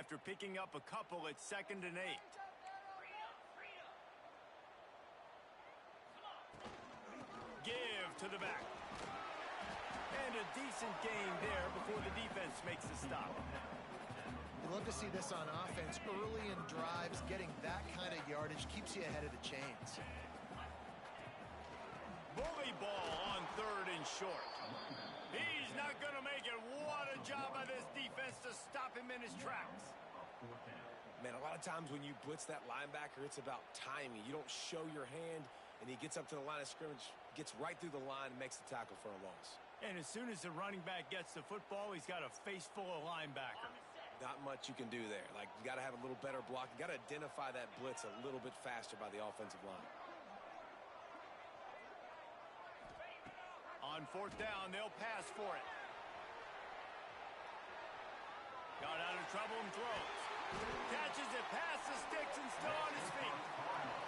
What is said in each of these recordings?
after picking up a couple at 2nd and 8. Give to the back. And a decent gain there before the defense makes the stop. You love to see this on offense. Early in drives, getting that kind of yardage keeps you ahead of the chains. Bully ball on 3rd and short. He's not going to make it. What a job by this defense to stop him in his tracks. Man, a lot of times when you blitz that linebacker, it's about timing. You don't show your hand, and he gets up to the line of scrimmage, gets right through the line, and makes the tackle for a loss. And as soon as the running back gets the football, he's got a face full of linebacker. Not much you can do there. Like, you got to have a little better block. You got to identify that blitz a little bit faster by the offensive line. On 4th down, they'll pass for it. Got out of trouble and throws. Catches it past the sticks and still on his feet.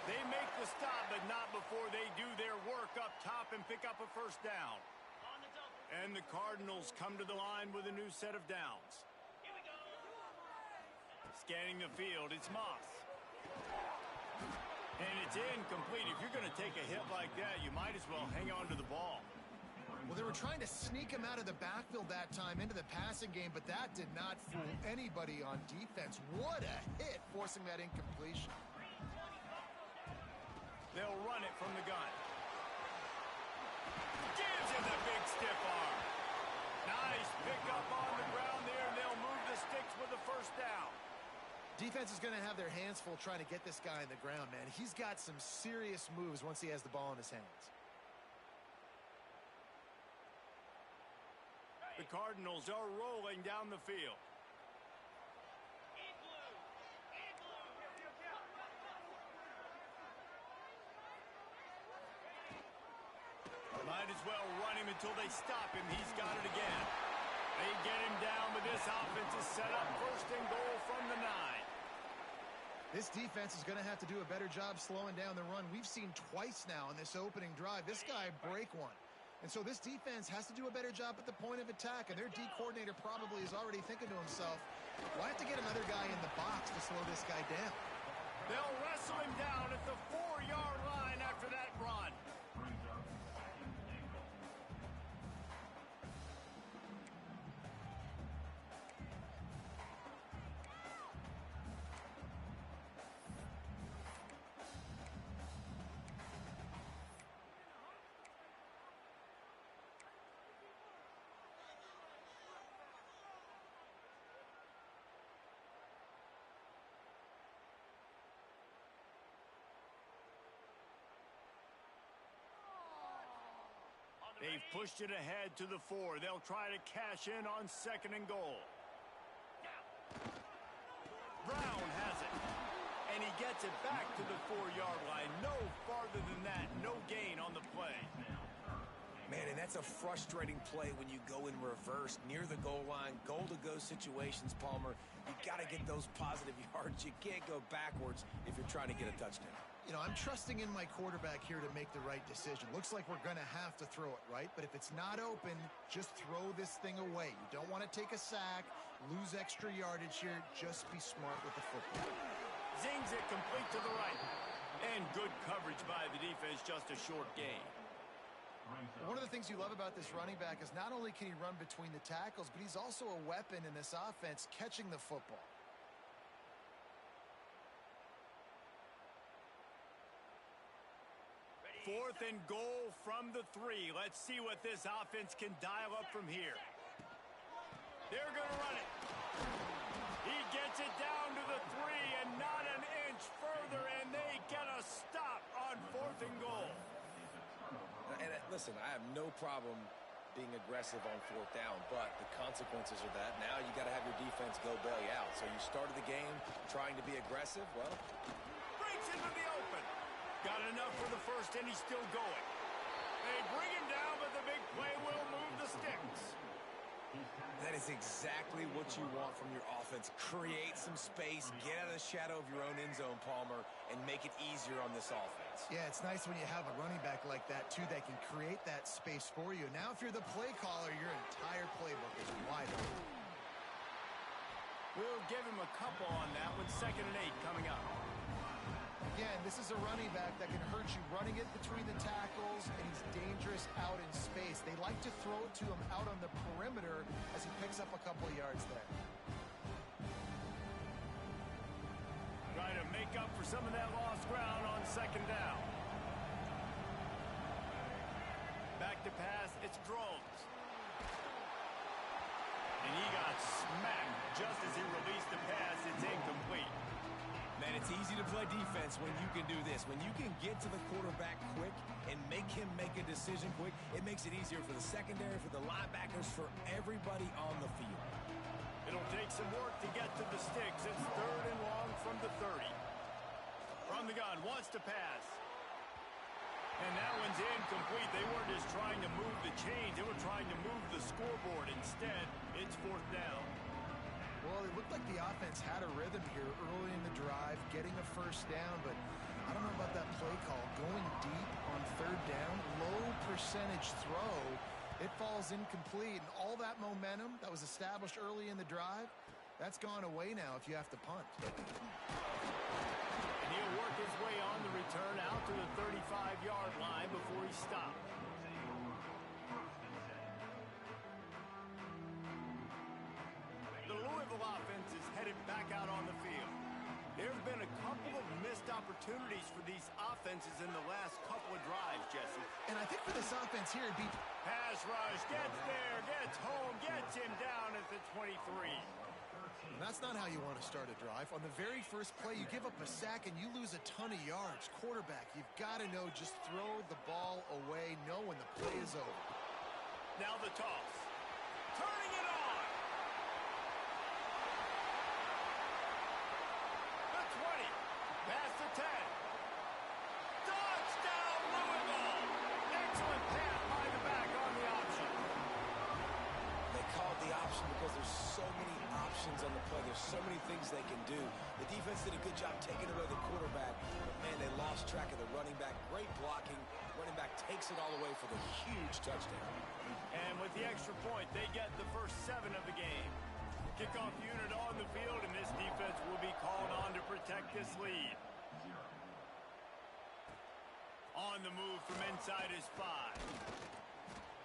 They make the stop, but not before they do their work up top and pick up a 1st down. And the Cardinals come to the line with a new set of downs. Scanning the field, it's Moss. And it's incomplete. If you're going to take a hit like that, you might as well hang on to the ball. Well, they were trying to sneak him out of the backfield that time into the passing game, but that did not fool anybody on defense. What a hit, forcing that incompletion. They'll run it from the gun. Gives him the big stiff arm. Nice pickup on the ground there, and they'll move the sticks with the 1st down. Defense is going to have their hands full trying to get this guy in the ground, man. He's got some serious moves once he has the ball in his hands. The Cardinals are rolling down the field. Might as well run him until they stop him. He's got it again. They get him down, but this offense is set up 1st and goal from the 9. This defense is going to have to do a better job slowing down the run. We've seen twice now in this opening drive this guy break one. And so this defense has to do a better job at the point of attack, and their D coordinator probably is already thinking to himself, well, I have to get another guy in the box to slow this guy down. They'll wrestle him down at the 4-yard line after that run. They've pushed it ahead to the 4. They'll try to cash in on 2nd and goal. Brown has it. And he gets it back to the 4-yard line. No farther than that. No gain on the play. Man, and that's a frustrating play when you go in reverse near the goal line. Goal-to-go situations, Palmer. You got to get those positive yards. You can't go backwards if you're trying to get a touchdown. You know, I'm trusting in my quarterback here to make the right decision. Looks like we're going to have to throw it, right? But if it's not open, just throw this thing away. You don't want to take a sack, lose extra yardage here. Just be smart with the football. Zings it complete to the right. And good coverage by the defense, just a short gain. One of the things you love about this running back is not only can he run between the tackles, but he's also a weapon in this offense catching the football. Fourth and goal from the 3. Let's see what this offense can dial up from here. They're going to run it. He gets it down to the 3 and not an inch further, and they get a stop on 4th and goal. And listen, I have no problem being aggressive on 4th down, but the consequences of that, now you got to have your defense go bail you out. So you started the game trying to be aggressive, well, breaks into the open. Got enough for the 1st, and he's still going. They bring him down, but the big play will move the sticks. That is exactly what you want from your offense. Create some space, get out of the shadow of your own end zone, Palmer, and make it easier on this offense. Yeah, it's nice when you have a running back like that, too, that can create that space for you. Now, if you're the play caller, your entire playbook is wide open. We'll give him a couple on that one. 2nd and 8 coming up. Again, this is a running back that can hurt you running it between the tackles, and he's dangerous out in space. They like to throw it to him out on the perimeter as he picks up a couple of yards there. Trying to make up for some of that lost ground on 2nd down. Back to pass, it's Drones. And he got smacked just as he released the pass. It's incomplete. Man, it's easy to play defense when you can do this. When you can get to the quarterback quick and make him make a decision quick, it makes it easier for the secondary, for the linebackers, for everybody on the field. It'll take some work to get to the sticks. It's 3rd and long from the 30. From the gun, wants to pass. And that one's incomplete. They weren't just trying to move the chains. They were trying to move the scoreboard. Instead, it's 4th down. Well, it looked like the offense had a rhythm here early in the drive, getting a 1st down, but I don't know about that play call. Going deep on 3rd down, low percentage throw, it falls incomplete, and all that momentum that was established early in the drive, that's gone away now if you have to punt. And he'll work his way on the return out to the 35-yard line before he stops. Offense is headed back out on the field. There have been a couple of missed opportunities for these offenses in the last couple of drives, Jesse. And I think for this offense here, it'd be pass rush, gets there, gets home, gets him down at the 23. And that's not how you want to start a drive. On the very first play, you give up a sack and you lose a ton of yards. Quarterback, you've got to know, just throw the ball away, know when the play is over. Now the toss. Turning it on. Past the 10. Touchdown, Louisville! Excellent pass by the back on the option. They called the option because there's so many options on the play. There's so many things they can do. The defense did a good job taking away the quarterback. But, man, they lost track of the running back. Great blocking. Running back takes it all away for the huge touchdown. And with the extra point, they get the first 7 of the game. Kickoff unit on the field, and this defense will be called on to protect this lead. On the move from inside his 5.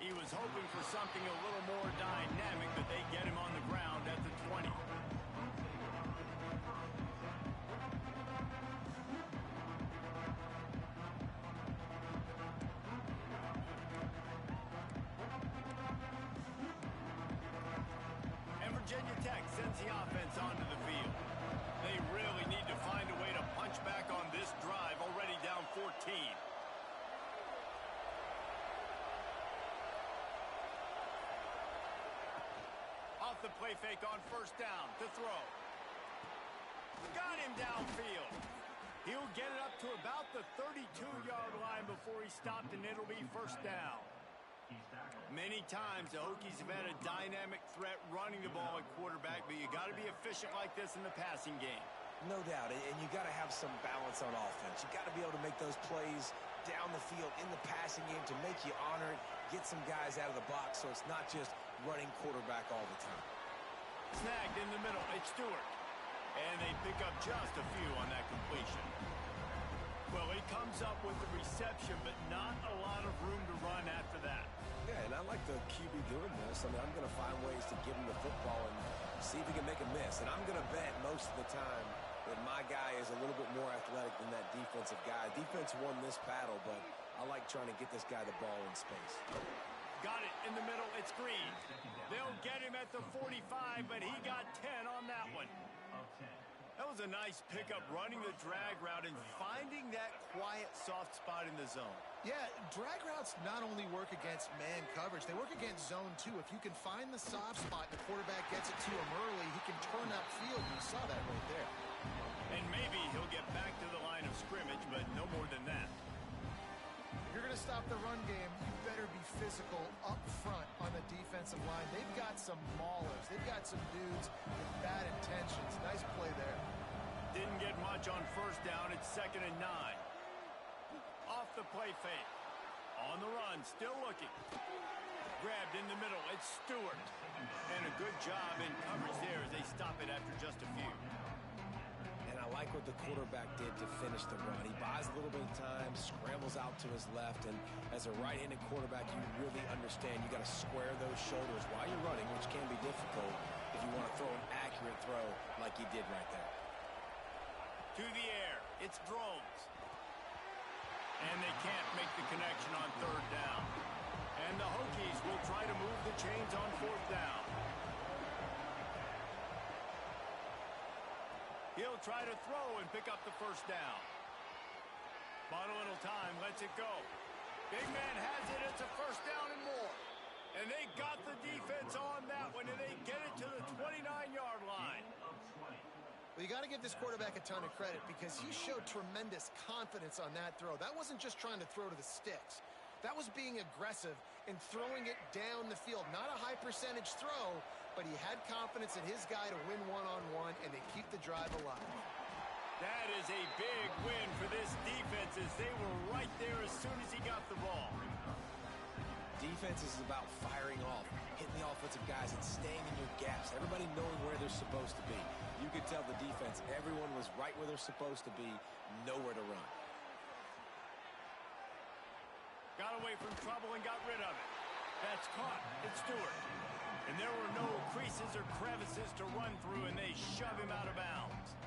He was hoping for something a little more dynamic, but they get him on the ground at the 20. Virginia Tech sends the offense onto the field. They really need to find a way to punch back on this drive, already down 14. Off the play fake on 1st down to throw. Got him downfield. He'll get it up to about the 32-yard line before he stopped, and it'll be 1st down. Many times the Hokies have had a dynamic threat running the ball at quarterback, but you got to be efficient like this in the passing game. No doubt, and you got to have some balance on offense. You got to be able to make those plays down the field in the passing game to make you honor it, get some guys out of the box so it's not just running quarterback all the time. Snagged in the middle, it's Stewart. And they pick up just a few on that completion. Well, he comes up with the reception, but not a lot of room to run after that. Yeah, and I like the QB doing this. I mean, I'm going to find ways to give him the football and see if he can make a miss. And I'm going to bet most of the time that my guy is a little bit more athletic than that defensive guy. Defense won this battle, but I like trying to get this guy the ball in space. Got it in the middle. It's Green. They'll get him at the 45, but he got 10 on that one. That was a nice pickup, running the drag route and finding that quiet, soft spot in the zone. Yeah, drag routes not only work against man coverage, they work against zone too. If you can find the soft spot, the quarterback gets it to him early, he can turn upfield, and you saw that right there. And maybe he'll get back to the line of scrimmage, but no more than that. If you're going to stop the run game, you better be physical up front on the defensive line. They've got some maulers. They've got some dudes with bad intentions. Nice play there. Didn't get much on 1st down. It's 2nd and 9. Off the play fake. On the run, still looking. grabbed in the middle. It's Stewart. And a good job in coverage there as they stop it after just a few. And I like what the quarterback did to finish the run. He buys a little bit of time, scrambles out to his left, and as a right-handed quarterback, you really understand you got to square those shoulders while you're running, which can be difficult if you want to throw an accurate throw like he did right there. To the air, it's Drones. And they can't make the connection on third down. And the Hokies will try to move the chains on fourth down. He'll try to throw and pick up the first down. Bought a little time, lets it go. Big man has it, it's a first down and more. And they got the defense on that one, and they get it to the 29-yard line. Well, you got to give this quarterback a ton of credit because he showed tremendous confidence on that throw. That wasn't just trying to throw to the sticks. That was being aggressive and throwing it down the field. Not a high percentage throw, but he had confidence in his guy to win one-on-one, and they keep the drive alive. That is a big win for this defense as they were right there as soon as he got the ball. Defense is about firing off, hitting the offensive guys, and staying in your gaps. Everybody knowing where they're supposed to be. You could tell the defense, everyone was right where they're supposed to be, nowhere to run. Got away from trouble and got rid of it. That's caught. It's Stewart. And there were no creases or crevices to run through, and they shove him out of bounds.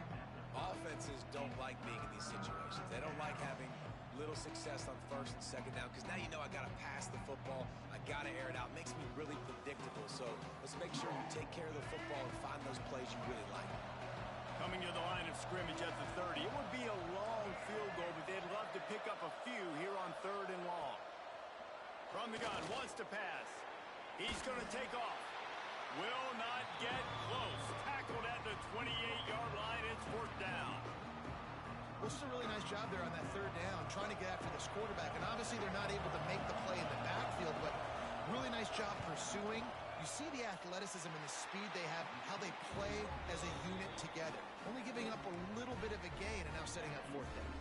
Offenses don't like being in these situations. They don't like having little success on first and second down because now you know I got to pass the football. I got to air it out. It makes me really predictable. So let's make sure you take care of the football and find those plays you really like. Coming to the line of scrimmage at the 30. It would be a long field goal, but they'd love to pick up a few here on third and long. From the gun, wants to pass. He's going to take off. Will not get close. Tackled at the 28-yard line. It's fourth down. Well, just a really nice job there on that third down, trying to get after this quarterback. And obviously they're not able to make the play in the backfield, but really nice job pursuing. You see the athleticism and the speed they have, how they play as a unit together. Only giving up a little bit of a gain and now setting up fourth down.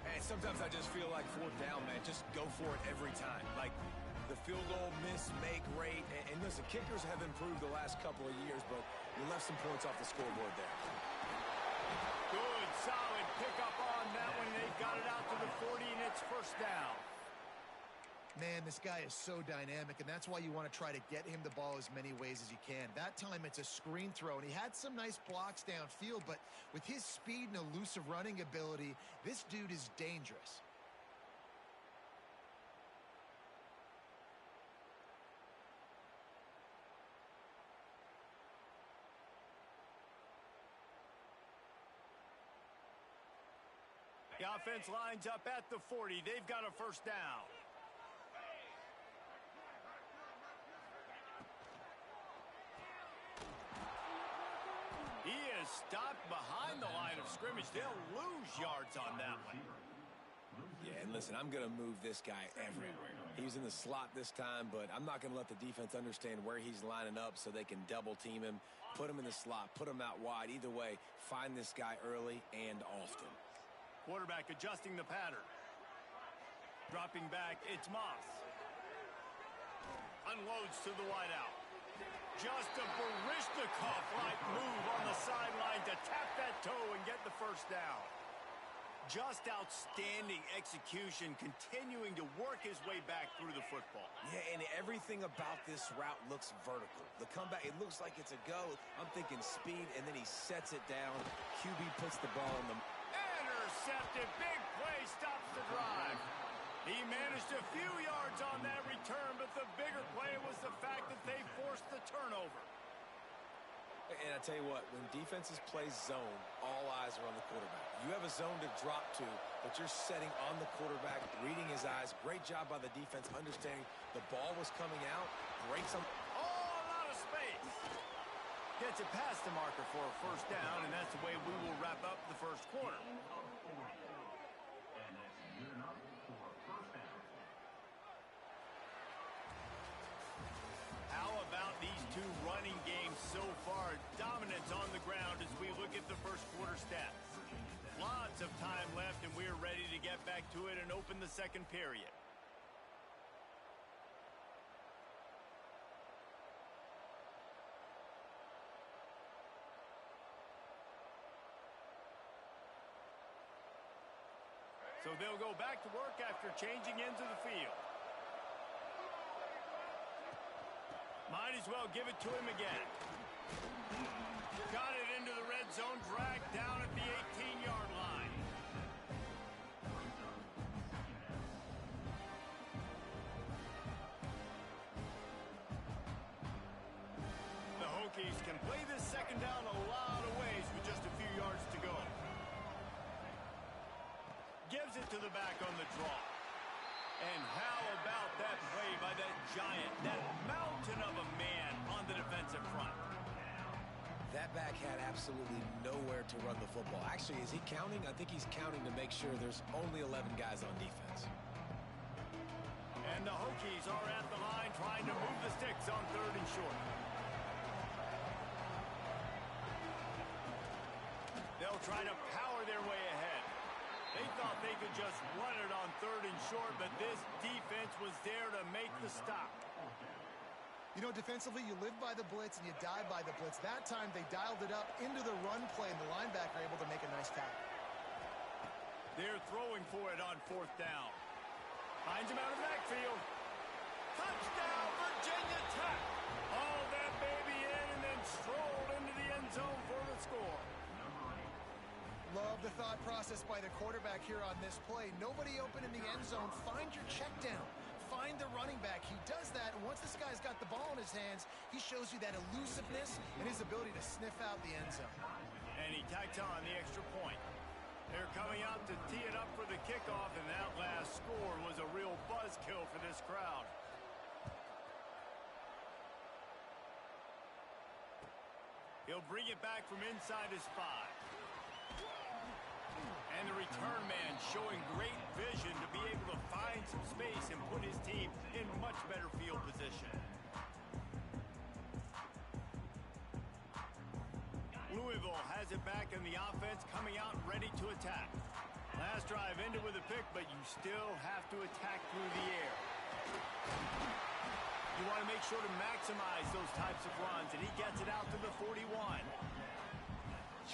Hey, sometimes I just feel like fourth down, man. Just go for it every time. Like the field goal miss, make rate. And listen, kickers have improved the last couple of years, but you left some points off the scoreboard there. Good, solid pickup on that one. They've got it out to the 40, and it's first down. Man, this guy is so dynamic, and that's why you want to try to get him the ball as many ways as you can. That time, it's a screen throw, and he had some nice blocks downfield, but with his speed and elusive running ability, this dude is dangerous. The offense lines up at the 40. They've got a first down. He is stopped behind the line of scrimmage. They'll lose yards on that one. Yeah, and listen, I'm going to move this guy everywhere. He's in the slot this time, but I'm not going to let the defense understand where he's lining up so they can double team him, put him in the slot, put him out wide. Either way, find this guy early and often. Quarterback adjusting the pattern. Dropping back, it's Moss. Unloads to the wideout. Just a Barishnikov-like move on the sideline to tap that toe and get the first down. Just outstanding execution, continuing to work his way back through the football. Yeah, and everything about this route looks vertical. The comeback, it looks like it's a go. I'm thinking speed, and then he sets it down. QB puts the ball in the... Intercepted. Big play stops the drive. He managed a few yards on that return, but the bigger play was the fact that they forced the turnover. And I tell you what, when defenses play zone, all eyes are on the quarterback. You have a zone to drop to, but you're setting on the quarterback, reading his eyes. Great job by the defense, understanding the ball was coming out. Breaks him. Oh, a lot of space. Gets it past the marker for a first down, and that's the way we will wrap up the first quarter. How about these two running games so far? Dominance on the ground as we look at the first quarter stats. Lots of time left, and we're ready to get back to it and open the second period. So they'll go back to work after changing into the field. Might as well give it to him again. Got it into the red zone, dragged down at the 18-yard line. The Hokies can play this second down a lot of ways with just a few yards to go. Gives it to the back on the draw. And how about that play by that giant, that mountain of a man on the defensive front? That back had absolutely nowhere to run the football. Actually, is he counting? I think he's counting to make sure there's only 11 guys on defense. And the Hokies are at the line trying to move the sticks on 3rd and short. They'll try to power their way ahead. They thought they could just run it on 3rd and short, but this defense was there to make the stop. You know, defensively, you live by the blitz and you die by the blitz. That time, they dialed it up into the run play, and the linebacker able to make a nice tackle. They're throwing for it on 4th down. Finds him out of the backfield. Touchdown, Virginia Tech. All that baby in and then strolled into the end zone for the score. Love the thought process by the quarterback here on this play. Nobody open in the end zone. Find your check down. Find the running back. He does that, and once this guy's got the ball in his hands, he shows you that elusiveness and his ability to sniff out the end zone. And he tacks on the extra point. They're coming out to tee it up for the kickoff, and that last score was a real buzzkill for this crowd. He'll bring it back from inside his 5. And the return man showing great vision to be able to find some space and put his team in much better field position. Louisville has it back in the offense, coming out ready to attack. Last drive ended with a pick, but you still have to attack through the air. You want to make sure to maximize those types of runs, and he gets it out to the 41.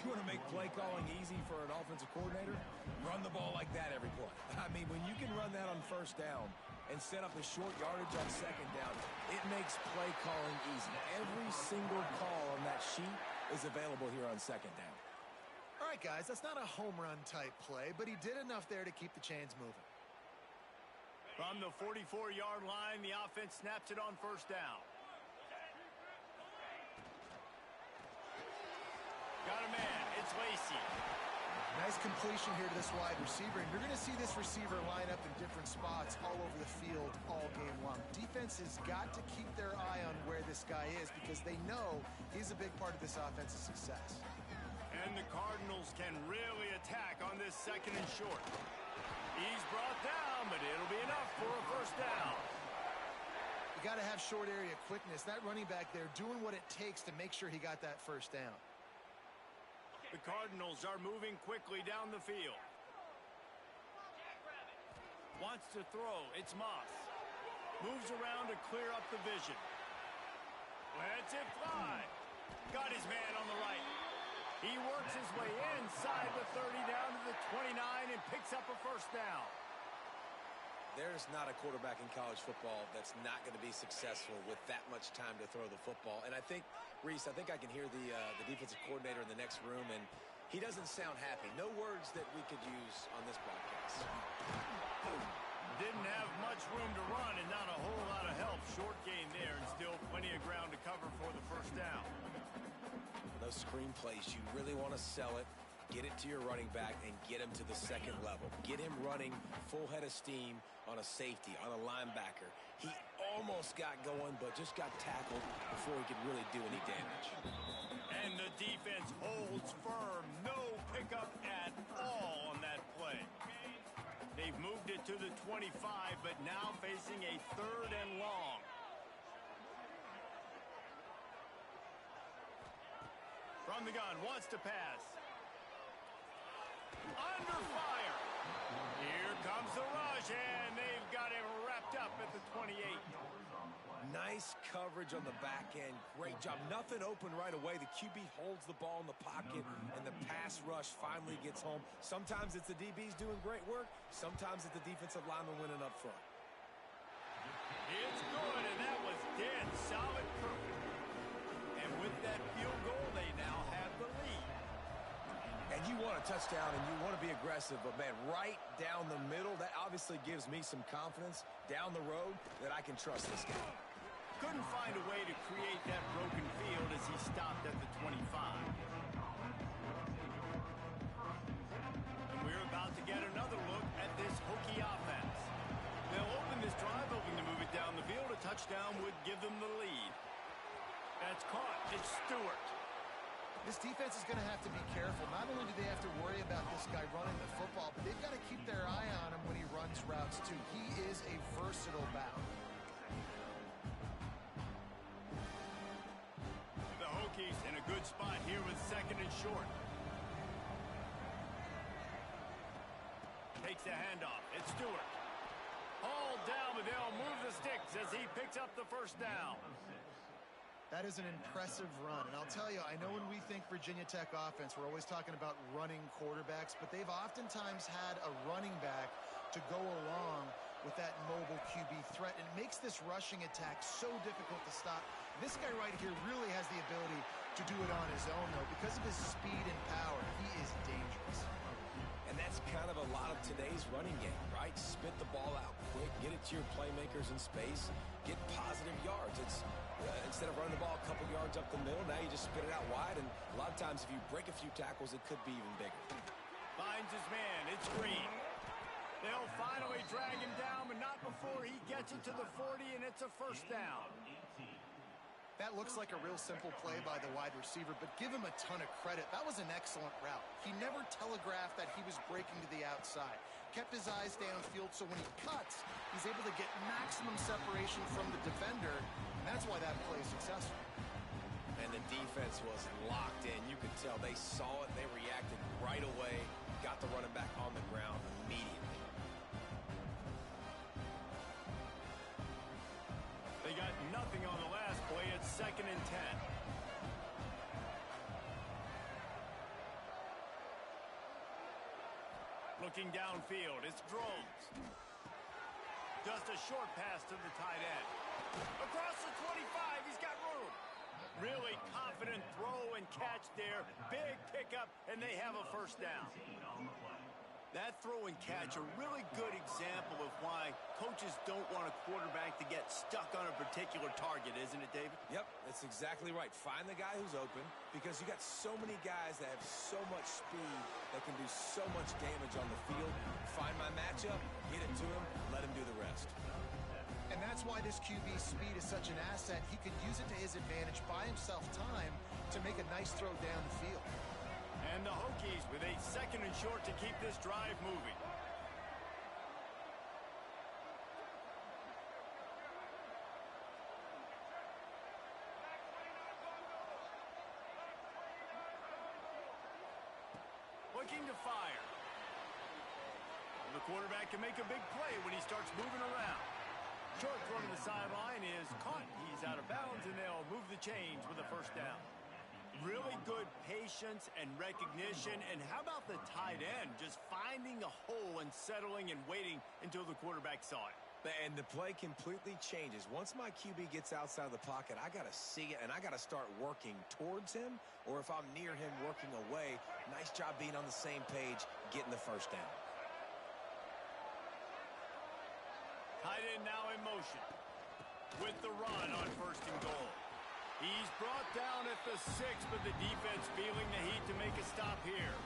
You want to make play calling easy for an offensive coordinator? Run the ball like that every play. I mean, when you can run that on 1st down and set up a short yardage on 2nd down, it makes play calling easy. Every single call on that sheet is available here on 2nd down. All right, guys, that's not a home run type play, but he did enough there to keep the chains moving. From the 44-yard line, the offense snaps it on 1st down. Got a man. It's Lacey. Nice completion here to this wide receiver, and you're going to see this receiver line up in different spots all over the field all game long. Defense has got to keep their eye on where this guy is because they know he's a big part of this offense's success. And the Cardinals can really attack on this 2nd and short. He's brought down, but it'll be enough for a 1st down. You got to have short area quickness. That running back there doing what it takes to make sure he got that 1st down. The Cardinals are moving quickly down the field. Wants to throw. It's Moss. Moves around to clear up the vision. Lets it fly. Got his man on the right. He works his way inside the 30 down to the 29 and picks up a 1st down. There's not a quarterback in college football that's not going to be successful with that much time to throw the football. And I think, Reese, I think I can hear the defensive coordinator in the next room, and he doesn't sound happy. No words that we could use on this broadcast. Didn't have much room to run and not a whole lot of help. Short gain there and still plenty of ground to cover for the 1st down. Those screen plays, you really want to sell it. Get it to your running back and get him to the 2nd level. Get him running full head of steam on a safety, on a linebacker. He almost got going, but just got tackled before he could really do any damage. And the defense holds firm. No pickup at all on that play. They've moved it to the 25, but now facing a 3rd and long. From the gun, wants to pass. Under fire. Here comes the rush, and they've got him wrapped up at the 28. Nice coverage on the back end. Great job. Nothing open right away. The QB holds the ball in the pocket, and the pass rush finally gets home. Sometimes it's the DBs doing great work. Sometimes it's the defensive lineman winning up front. It's good, and that was dead solid perfect. And with that field goal, they now have the lead. And you want a touchdown, and you want to be aggressive, but, man, right down the middle, that obviously gives me some confidence down the road that I can trust this guy. Couldn't find a way to create that broken field as he stopped at the 25. And we're about to get another look at this Hokie offense. They'll open this drive, hoping to move it down the field. A touchdown would give them the lead. That's caught. It's Stewart. This defense is going to have to be careful. Not only do they have to worry about this guy running the football, but they've got to keep their eye on him when he runs routes, too. He is a versatile back. The Hokies in a good spot here with second and short. Takes the handoff. It's Stewart. Hauled down, but they'll move the sticks as he picks up the first down. That is an impressive run. And I'll tell you, I know when we think Virginia Tech offense, we're always talking about running quarterbacks, but they've oftentimes had a running back to go along with that mobile QB threat. And it makes this rushing attack so difficult to stop. This guy right here really has the ability to do it on his own, though. Because of his speed and power, he is dangerous. And that's kind of a lot of today's running game, right? Spit the ball out quick, get it to your playmakers in space, get positive yards. It's instead of running the ball a couple yards up the middle, now you just spit it out wide, and a lot of times if you break a few tackles, it could be even bigger. Finds his man. It's Green. They'll finally drag him down, but not before he gets it to the 40, and it's a first down. That looks like a real simple play by the wide receiver, but give him a ton of credit. That was an excellent route. He never telegraphed that he was breaking to the outside. Kept his eyes downfield, so when he cuts, he's able to get maximum separation from the defender, and that's why that play is successful. And the defense was locked in. You could tell they saw it. They reacted right away. Got the running back on the ground immediately. They got nothing on the last play. It's second and 10. Looking downfield, it's Groves. Just a short pass to the tight end. Across the 25, he's got room. Really confident throw and catch there. Big pickup, and they have a first down. That throw and catch, a really good example of why coaches don't want a quarterback to get stuck on a particular target, isn't it, David? Yep, that's exactly right. Find the guy who's open, because you got so many guys that have so much speed that can do so much damage on the field. Find my matchup, get it to him, let him do the rest. And that's why this QB's speed is such an asset. He can use it to his advantage, buy himself time to make a nice throw down the field. And the Hokies with a second and short to keep this drive moving. Looking to fire. And the quarterback can make a big play when he starts moving around. Short throw to the sideline is caught. He's out of bounds, and they'll move the chains with a first down. Really good patience and recognition. And how about the tight end just finding a hole and settling and waiting until the quarterback saw it? And the play completely changes. Once my QB gets outside of the pocket, I got to see it, and I got to start working towards him, or if I'm near him working away. Nice job being on the same page, getting the first down. Tight end now in motion with the run on first and goal. He's brought down at the 6, but the defense feeling the heat to make a stop here.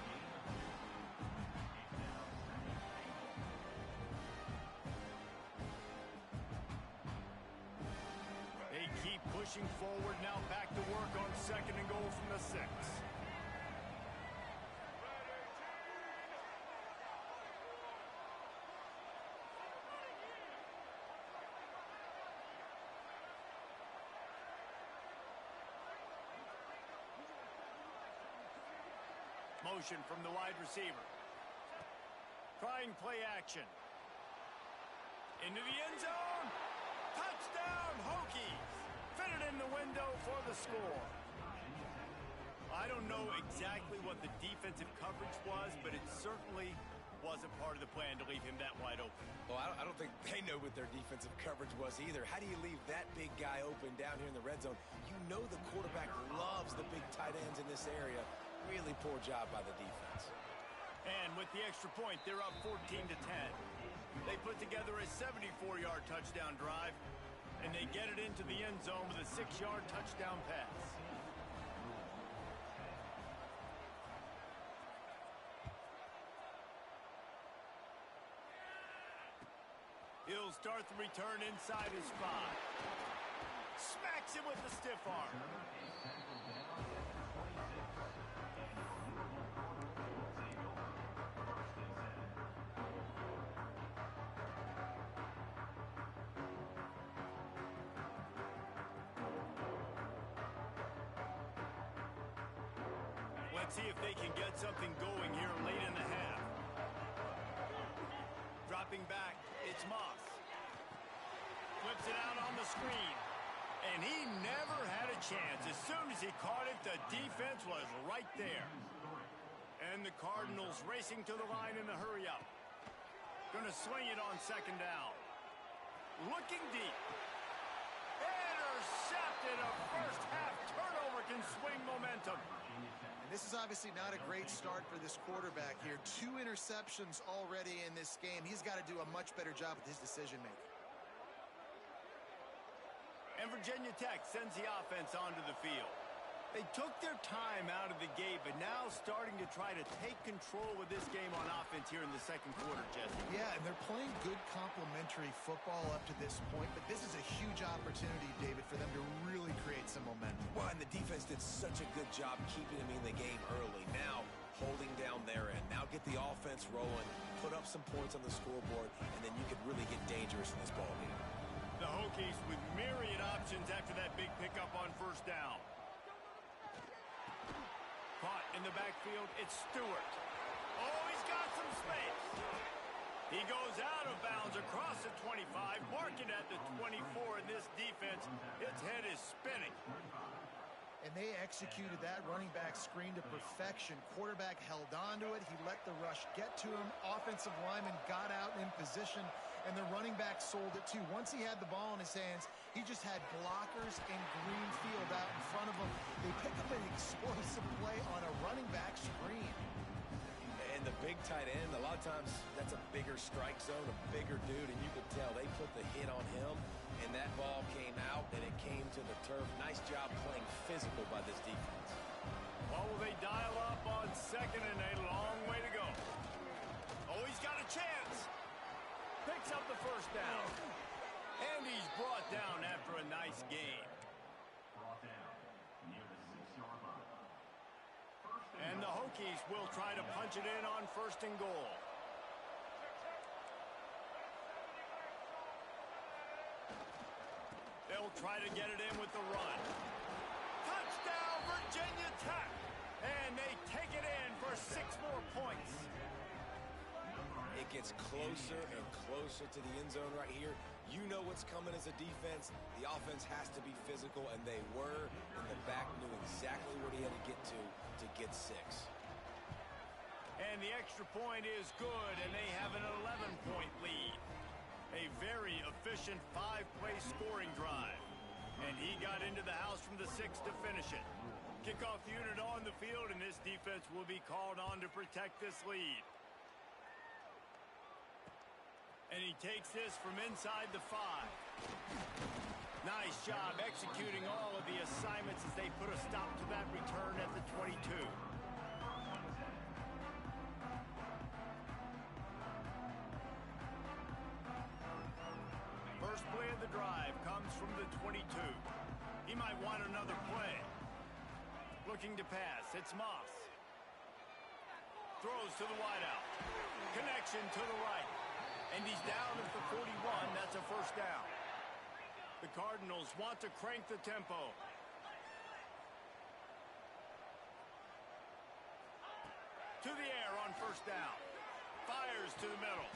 They keep pushing forward, now back to work on second and goal from the 6. Motion from the wide receiver. Trying play action. Into the end zone. Touchdown, Hokies. score. I don't know exactly what the defensive coverage was, but it certainly wasn't part of the plan to leave him that wide open. Well, I don't think they know what their defensive coverage was either. How do you leave that big guy open down here in the red zone? You know the quarterback loves the big tight ends in this area. Really poor job by the defense. And with the extra point, they're up 14-10. They put together a 74-yard touchdown drive, and they get it into the end zone with a 6-yard touchdown pass. He'll start the return inside his 5. Smacks him with the stiff arm. Let's see if they can get something going here late in the half. Dropping back, it's Moss. Flips it out on the screen. And he never had a chance. As soon as he caught it, the defense was right there. And the Cardinals racing to the line in the hurry-up. Going to swing it on second down. Looking deep. Intercepted. A first-half turnover can swing momentum. And this is obviously not a great start for this quarterback here. 2 interceptions already in this game. He's got to do a much better job with his decision-making. And Virginia Tech sends the offense onto the field. They took their time out of the gate, but now starting to try to take control with this game on offense here in the second quarter, Jesse. Yeah, and they're playing good complementary football up to this point, but this is a huge opportunity, David, for them to really create some momentum. Well, and the defense did such a good job keeping him in the game early. Now, holding down their end. Now get the offense rolling, put up some points on the scoreboard, and then you could really get dangerous in this ballgame. The Hokies with myriad options after that big pickup on first down. Caught in the backfield, it's Stewart. Oh, he's got some space. He goes out of bounds across the 25, marking at the 24, and this defense, its head is spinning. And they executed that running back screen to perfection. Quarterback held on to it. He let the rush get to him. Offensive lineman got out in position, and the running back sold it too. Once he had the ball in his hands, he just had blockers and green field out in front of him. They pick up an explosive play on a running back screen. And the big tight end, a lot of times that's a bigger strike zone, a bigger dude, and you could tell they put the hit on him, and that ball came out, and it came to the turf. Nice job playing physical by this defense. Well, will they dial up on second, and a long way to go. Oh, he's got a chance. Picks up the first down. And he's brought down after a nice game. And the Hokies will try to punch it in on first and goal. They'll try to get it in with the run. Touchdown, Virginia Tech! And they take it in for 6 more points. It gets closer and closer to the end zone right here. You know what's coming as a defense. The offense has to be physical, and they were. And the back knew exactly what he had to get 6. And the extra point is good, and they have an 11-point lead. A very efficient 5-play scoring drive. And he got into the house from the 6 to finish it. Kickoff unit on the field, and this defense will be called on to protect this lead. And he takes this from inside the 5. Nice job executing all of the assignments as they put a stop to that return at the 22. First play of the drive comes from the 22. He might want another play. Looking to pass, it's Moss. Throws to the wideout. Connection to the right. And he's down at the 41. That's a first down. The Cardinals want to crank the tempo. To the air on first down. Fires to the middle.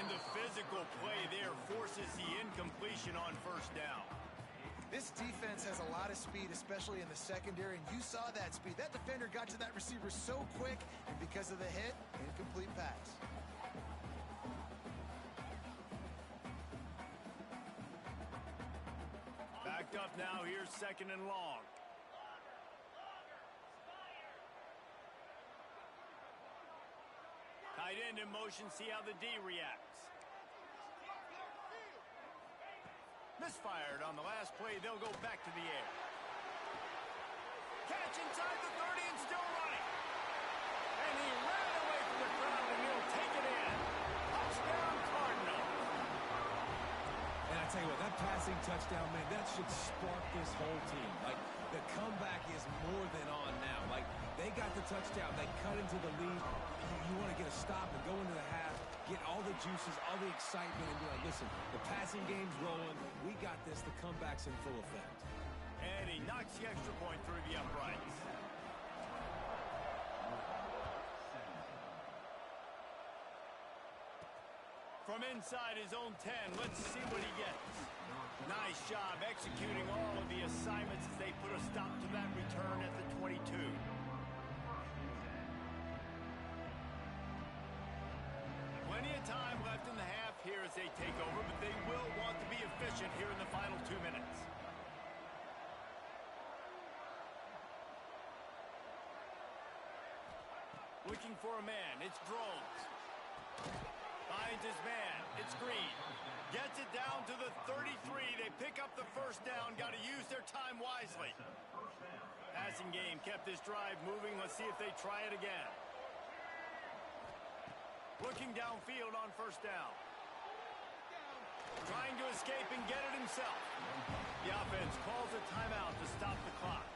And the physical play there forces the incompletion on first down. This defense has a lot of speed, especially in the secondary, and you saw that speed. That defender got to that receiver so quick, and because of the hit, incomplete pass. Backed up now, here's 2nd and long. Tight end in motion, see how the D reacts. Misfired on the last play, they'll go back to the air. Catch inside the 30 and still running. And he ran away from the crowd and he'll take it in. Touchdown Cardinals. And I tell you what, that passing touchdown, man, that should spark this whole team. Like, the comeback is more than on now. Like, they got the touchdown. They cut into the lead. You want to get a stop and go into the half, get all the juices, all the excitement, and be like, listen, the passing game's rolling. We got this. The comeback's in full effect. And he knocks the extra point through the uprights. From inside his own 10, let's see what he gets. Nice job executing all of the assignments as they put a stop to that return at the 22. Plenty of time left in the half here as they take over, but they will want to be efficient here in the final 2 minutes. Looking for a man, it's Drones. Finds his man, it's Green. Gets it down to the 33, they pick up the first down, got to use their time wisely. Passing game kept this drive moving, let's see if they try it again. Looking downfield on first down. Trying to escape and get it himself. The offense calls a timeout to stop the clock.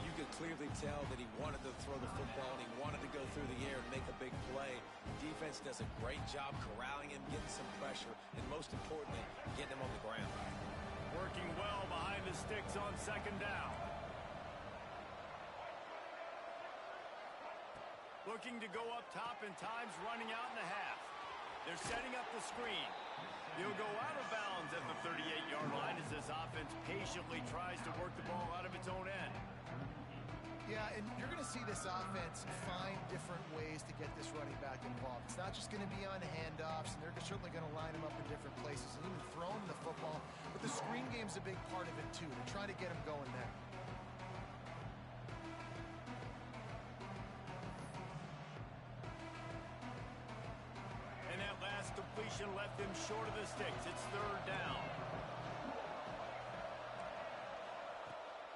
You could clearly tell that he wanted to throw the football and he wanted to go through the air and make a big play. Defense does a great job corralling him, getting some pressure, and most importantly, getting him on the ground. Working well behind the sticks on 2nd down. Looking to go up top and time's running out in the half. They're setting up the screen. He'll go out of bounds at the 38-yard line as this offense patiently tries to work the ball out of its own end. Yeah, and you're going to see this offense find different ways to get this running back involved. It's not just going to be on handoffs, and they're certainly going to line him up in different places and even throw him the football. But the screen game's a big part of it, too. They're trying to get him going there. And that last completion left him short of the sticks. It's 3rd down.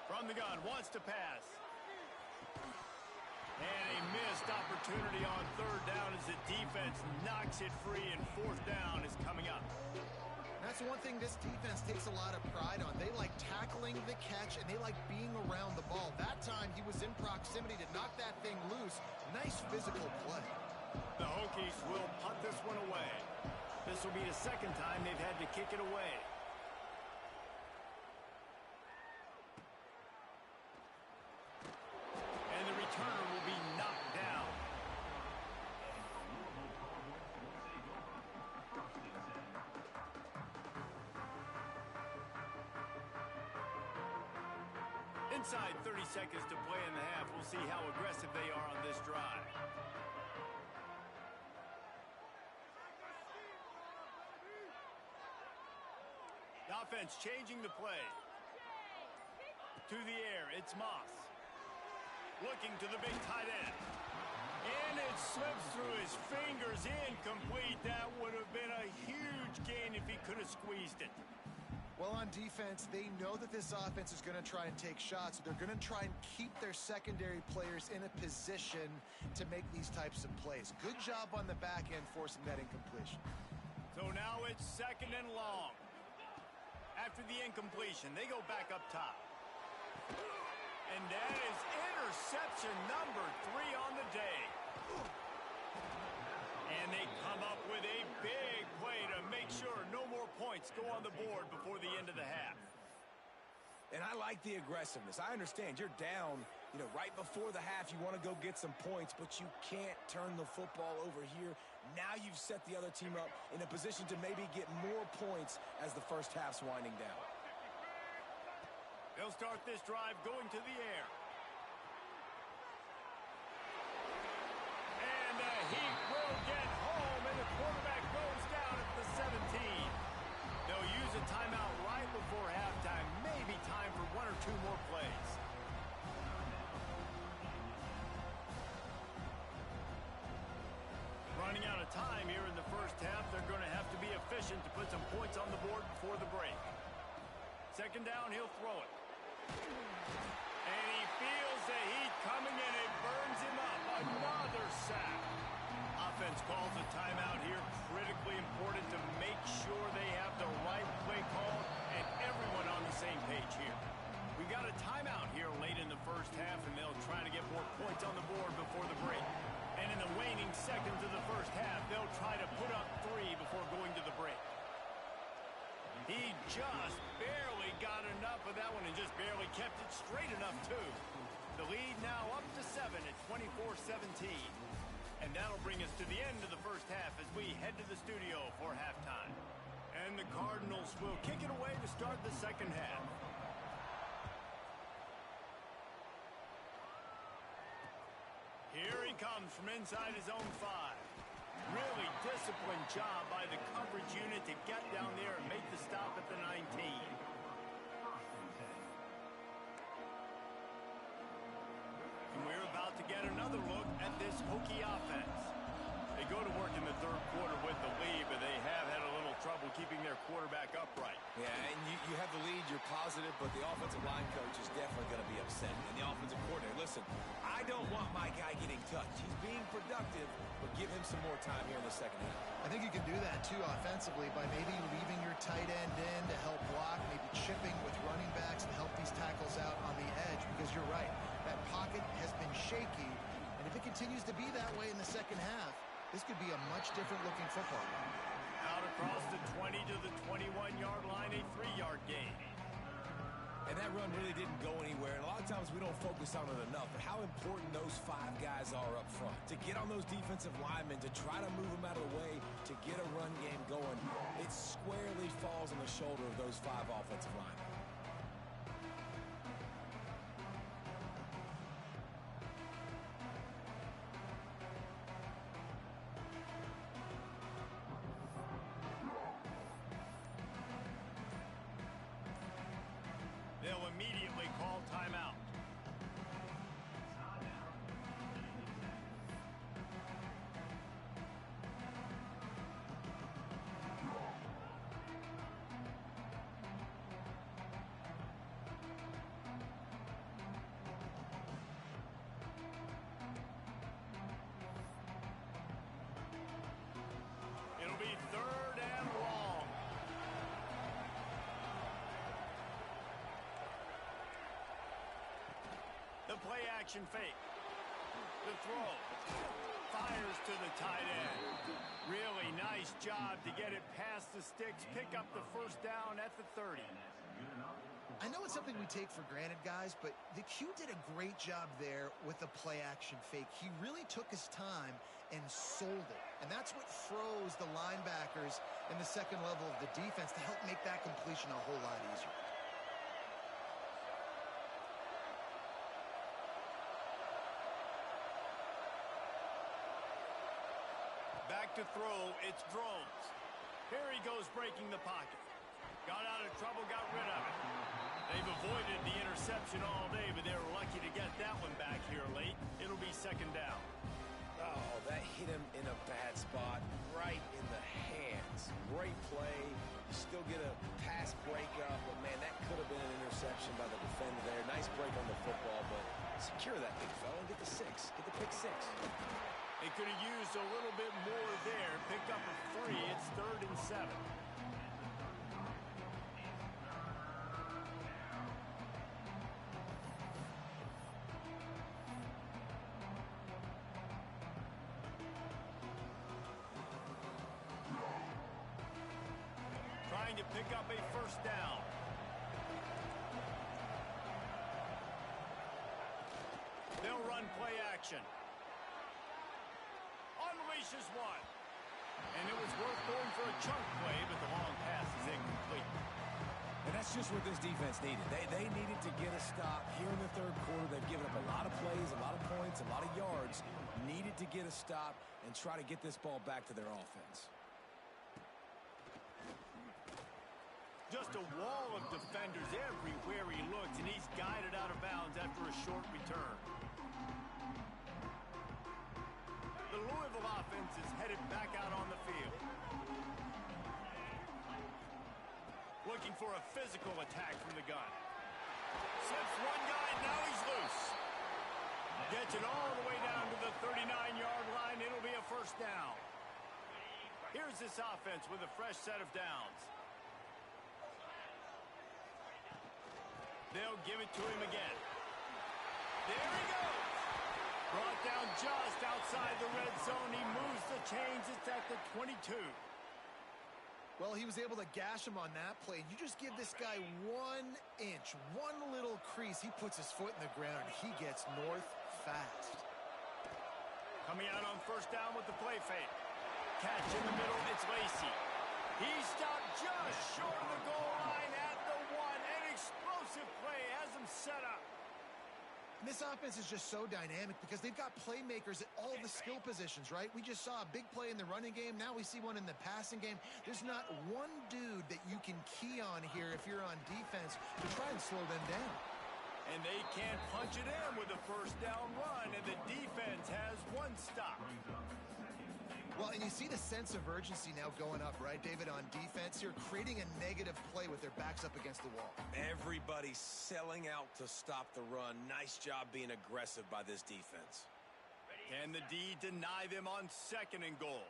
From the gun, wants to pass. And a missed opportunity on 3rd down as the defense knocks it free, and 4th down is coming up. That's one thing this defense takes a lot of pride on. They like tackling the catch, and they like being around the ball. That time, he was in proximity to knock that thing loose. Nice physical play. The Hokies will punt this one away. This will be the 2nd time they've had to kick it away. And the returner will be knocked down. Inside 30 seconds to play in the half. We'll see how aggressive they are on this drive. The offense changing the play. To the air, it's Moss. Looking to the big tight end. And it slips through his fingers, incomplete. That would have been a huge gain if he could have squeezed it. Well, on defense, they know that this offense is going to try and take shots. They're going to try and keep their secondary players in a position to make these types of plays. Good job on the back end forcing that incompletion. So now it's 2nd and long. After the incompletion, they go back up top. And that is interception number 3 on the day. And they come up with a big play to make sure no more points go on the board before the end of the half. And I like the aggressiveness. I understand you're down, right before the half. You want to go get some points, but you can't turn the football over here. Now you've set the other team up in a position to maybe get more points as the first half's winding down. They'll start this drive going to the air. And the Heat will get home, and the quarterback goes down at the 17. They'll use a timeout right before halftime. Maybe time for one or two more plays. Running out of time here in the first half. They're going to have to be efficient to put some points on the board before the break. Second down, he'll throw it. And he feels the heat coming in. It burns him up. Another sack. Offense calls a timeout here. Critically important to make sure they have the right play call and everyone on the same page here. We got a timeout here late in the first half, and they'll try to get more points on the board before the break. And in the waning seconds of the first half, they'll try to put up 3 before going to the break. He just barely got enough of that one and just barely kept it straight enough, too. The lead now up to 7 at 24-17. And that'll bring us to the end of the first half as we head to the studio for halftime. And the Cardinals will kick it away to start the second half. Here he comes from inside his own 5. Really disciplined job by the coverage unit to get down there and make the stop at the 19. And we're about to get another look at this Hokie offense. They go to work in the third quarter with the lead, but they have had a little trouble keeping their quarterback upright. Yeah, and you have the lead, you're positive, but the offensive line coach is definitely going to be upset. And the offensive coordinator, listen, I don't want my guy getting touched. He's being productive, but give him some more time here in the second half. I think you can do that, too, offensively, by maybe leaving your tight end in to help block, maybe chipping with running backs to help these tackles out on the edge, because you're right. That pocket has been shaky, and if it continues to be that way in the second half, this could be a much different-looking football. Out across the 20 to the 21-yard line, a 3-yard gain. And that run really didn't go anywhere. And a lot of times we don't focus on it enough. But how important those 5 guys are up front. To get on those defensive linemen, to try to move them out of the way, to get a run game going. It squarely falls on the shoulder of those 5 offensive linemen. They'll immediately call timeout. It'll be 3rd and long. The play action fake. The throw. Fires to the tight end. Really nice job to get it past the sticks. Pick up the first down at the 30. I know it's something we take for granted, guys, but the Q did a great job there with the play action fake. He really took his time and sold it. And that's what froze the linebackers in the second level of the defense to help make that completion a whole lot easier. Back to throw, it's Drones. Here he goes breaking the pocket. Got out of trouble, got rid of it. They've avoided the interception all day, but they were lucky to get that one back here late. It'll be second down. Oh, that hit him in a bad spot, right in the hands. Great play. You still get a pass breakup, but man, that could have been an interception by the defender there. Nice break on the football, but secure that big fella and get the 6. Get the pick 6. They could have used a little bit more there. Picked up a 3. It's 3rd and 7. Trying to pick up a first down. They'll run play action. Unleashes one. And it was worth going for a chunk play, but the long pass is incomplete. And that's just what this defense needed. They needed to get a stop here in the third quarter. They've given up a lot of plays, a lot of points, a lot of yards. Needed to get a stop and try to get this ball back to their offense. Just a wall of defenders everywhere he looks, and he's guided out of bounds after a short return. The Louisville offense is headed back out on the field. Looking for a physical attack from the gun. Slips one guy, now he's loose. Gets it all the way down to the 39-yard line. It'll be a first down. Here's this offense with a fresh set of downs. They'll give it to him again. There he goes. Brought down just outside the red zone. He moves the chains. It's at the 22. Well, he was able to gash him on that play. You just give this guy 1 inch, one little crease. He puts his foot in the ground, and he gets north fast. Coming out on first down with the play fake. Catch in the middle. It's Lacey. He stopped just short of the goal line at the 1. An explosive play has him set up. And this offense is just so dynamic because they've got playmakers at all the skill positions, right? We just saw a big play in the running game. Now we see one in the passing game. There's not one dude that you can key on here if you're on defense to try and slow them down. And they can't punch it in with a first down run, and the defense has one stop. Well, and you see the sense of urgency now going up, right, David, on defense here, creating a negative play with their backs up against the wall. Everybody's selling out to stop the run. Nice job being aggressive by this defense. Can the D deny them on second and goal?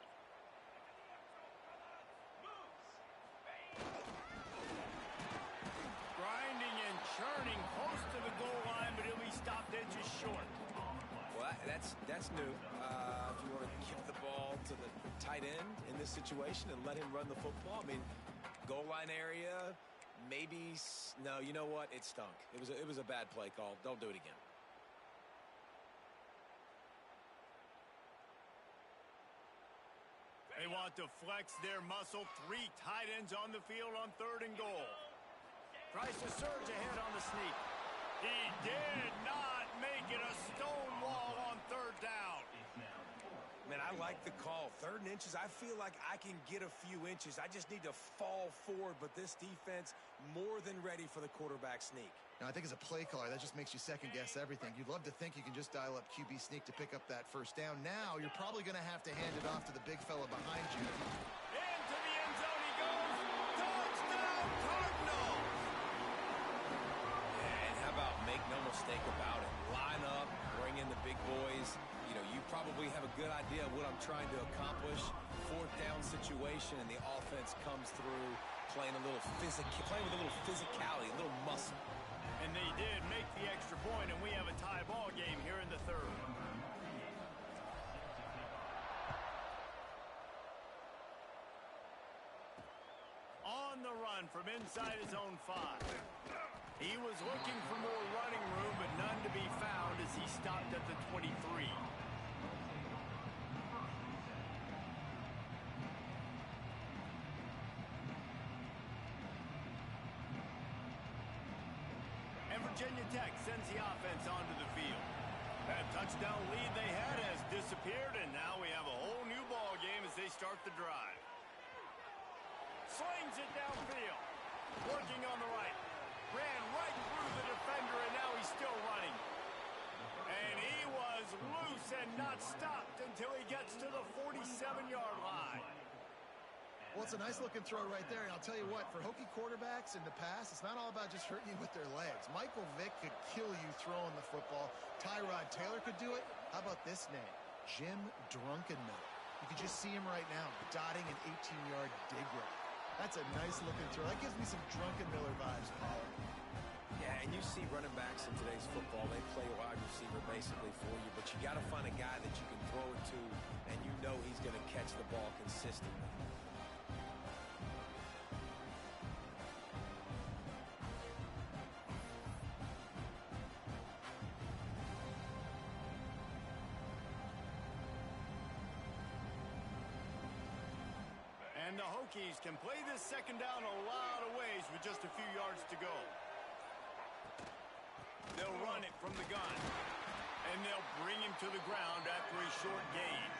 Grinding and churning close to the goal line, but he'll be stopped inches short. Well, that's new. If you want to give the ball to the tight end in this situation and let him run the football, I mean, goal line area, maybe. No, you know what? It stunk. It was a bad play call. Don't do it again. They want to flex their muscle. 3 tight ends on the field on third and goal. Tries to surge ahead on the sneak. He did not make it. A stone wall on third down. Man, I like the call. 3rd and inches, I feel like I can get a few inches. I just need to fall forward, but this defense more than ready for the quarterback sneak. Now, I think as a play caller, that just makes you second-guess everything. You'd love to think you can just dial up QB sneak to pick up that first down. Now, you're probably going to have to hand it off to the big fella behind you. Into the end zone he goes. Touchdown, Cardinal! And how about make no mistake about it? Line up, bring in the big boys. You know, you probably have a good idea of what I'm trying to accomplish. 4th down situation, and the offense comes through playing with a little physicality, a little muscle. And they did make the extra point, and we have a tie ball game here in the 3rd. On the run from inside his own 5. He was looking for more running room, but none to be found as he stopped at the 23. And Virginia Tech sends the offense onto the field. That touchdown lead they had has disappeared, and now we have a whole new ball game as they start the drive. Slings it downfield. Working on the right. Ran right through the defender, and now he's still running. And he was loose and not stopped until he gets to the 47-yard line. Well, it's a nice-looking throw right there, and I'll tell you what, for Hokie quarterbacks in the past, it's not all about just hurting you with their legs. Michael Vick could kill you throwing the football. Tyrod Taylor could do it. How about this name? Jim Drunkenmiller. You can just see him right now, dotting an 18-yard dig route. That's a nice-looking throw. That gives me some Drunkenmiller vibes, Paul. Yeah, and you see running backs in today's football, they play wide receiver basically for you, but you got to find a guy that you can throw it to, and you know he's going to catch the ball consistently. And And the Hokies can play this second down a lot of ways with just a few yards to go. They'll run it from the gun. And they'll bring him to the ground after a short gain.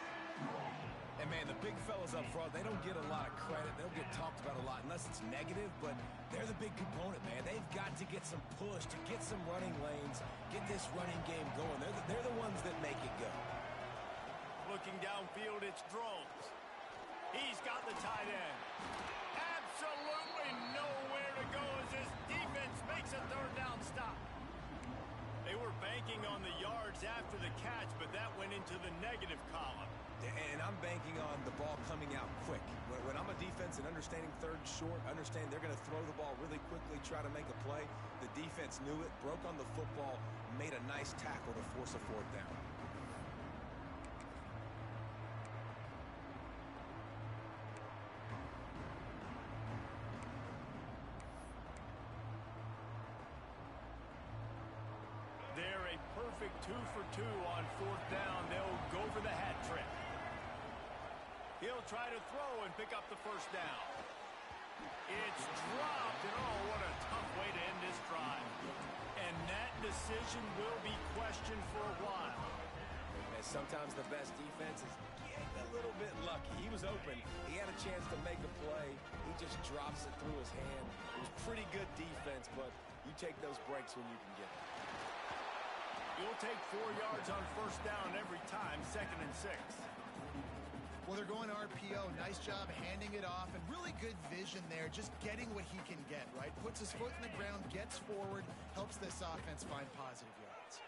And, man, the big fellas up front, they don't get a lot of credit. They don't get talked about a lot unless it's negative, but they're the big component, man. They've got to get some push, to get some running lanes, get this running game going. They're the ones that make it go. Looking downfield, it's Drones. He's got the tight end. Absolutely nowhere to go as this defense makes a third down stop. They were banking on the yards after the catch, but that went into the negative column. And I'm banking on the ball coming out quick. When I'm a defense and understanding third short, understand they're going to throw the ball really quickly, try to make a play. The defense knew it, broke on the football, made a nice tackle to force a fourth down. They're a perfect 2 for 2 on fourth down. They'll go for the hat trick. He'll try to throw and pick up the first down. It's dropped, and oh, what a tough way to end this drive. And that decision will be questioned for a while. And sometimes the best defense is getting a little bit lucky. He was open. He had a chance to make a play. He just drops it through his hand. It was pretty good defense, but you take those breaks when you can get them. You'll take 4 yards on first down every time, 2nd and 6. Well, they're going RPO. Nice job handing it off, and really good vision there, just getting what he can get, right? Puts his foot in the ground, gets forward, helps this offense find positive yards.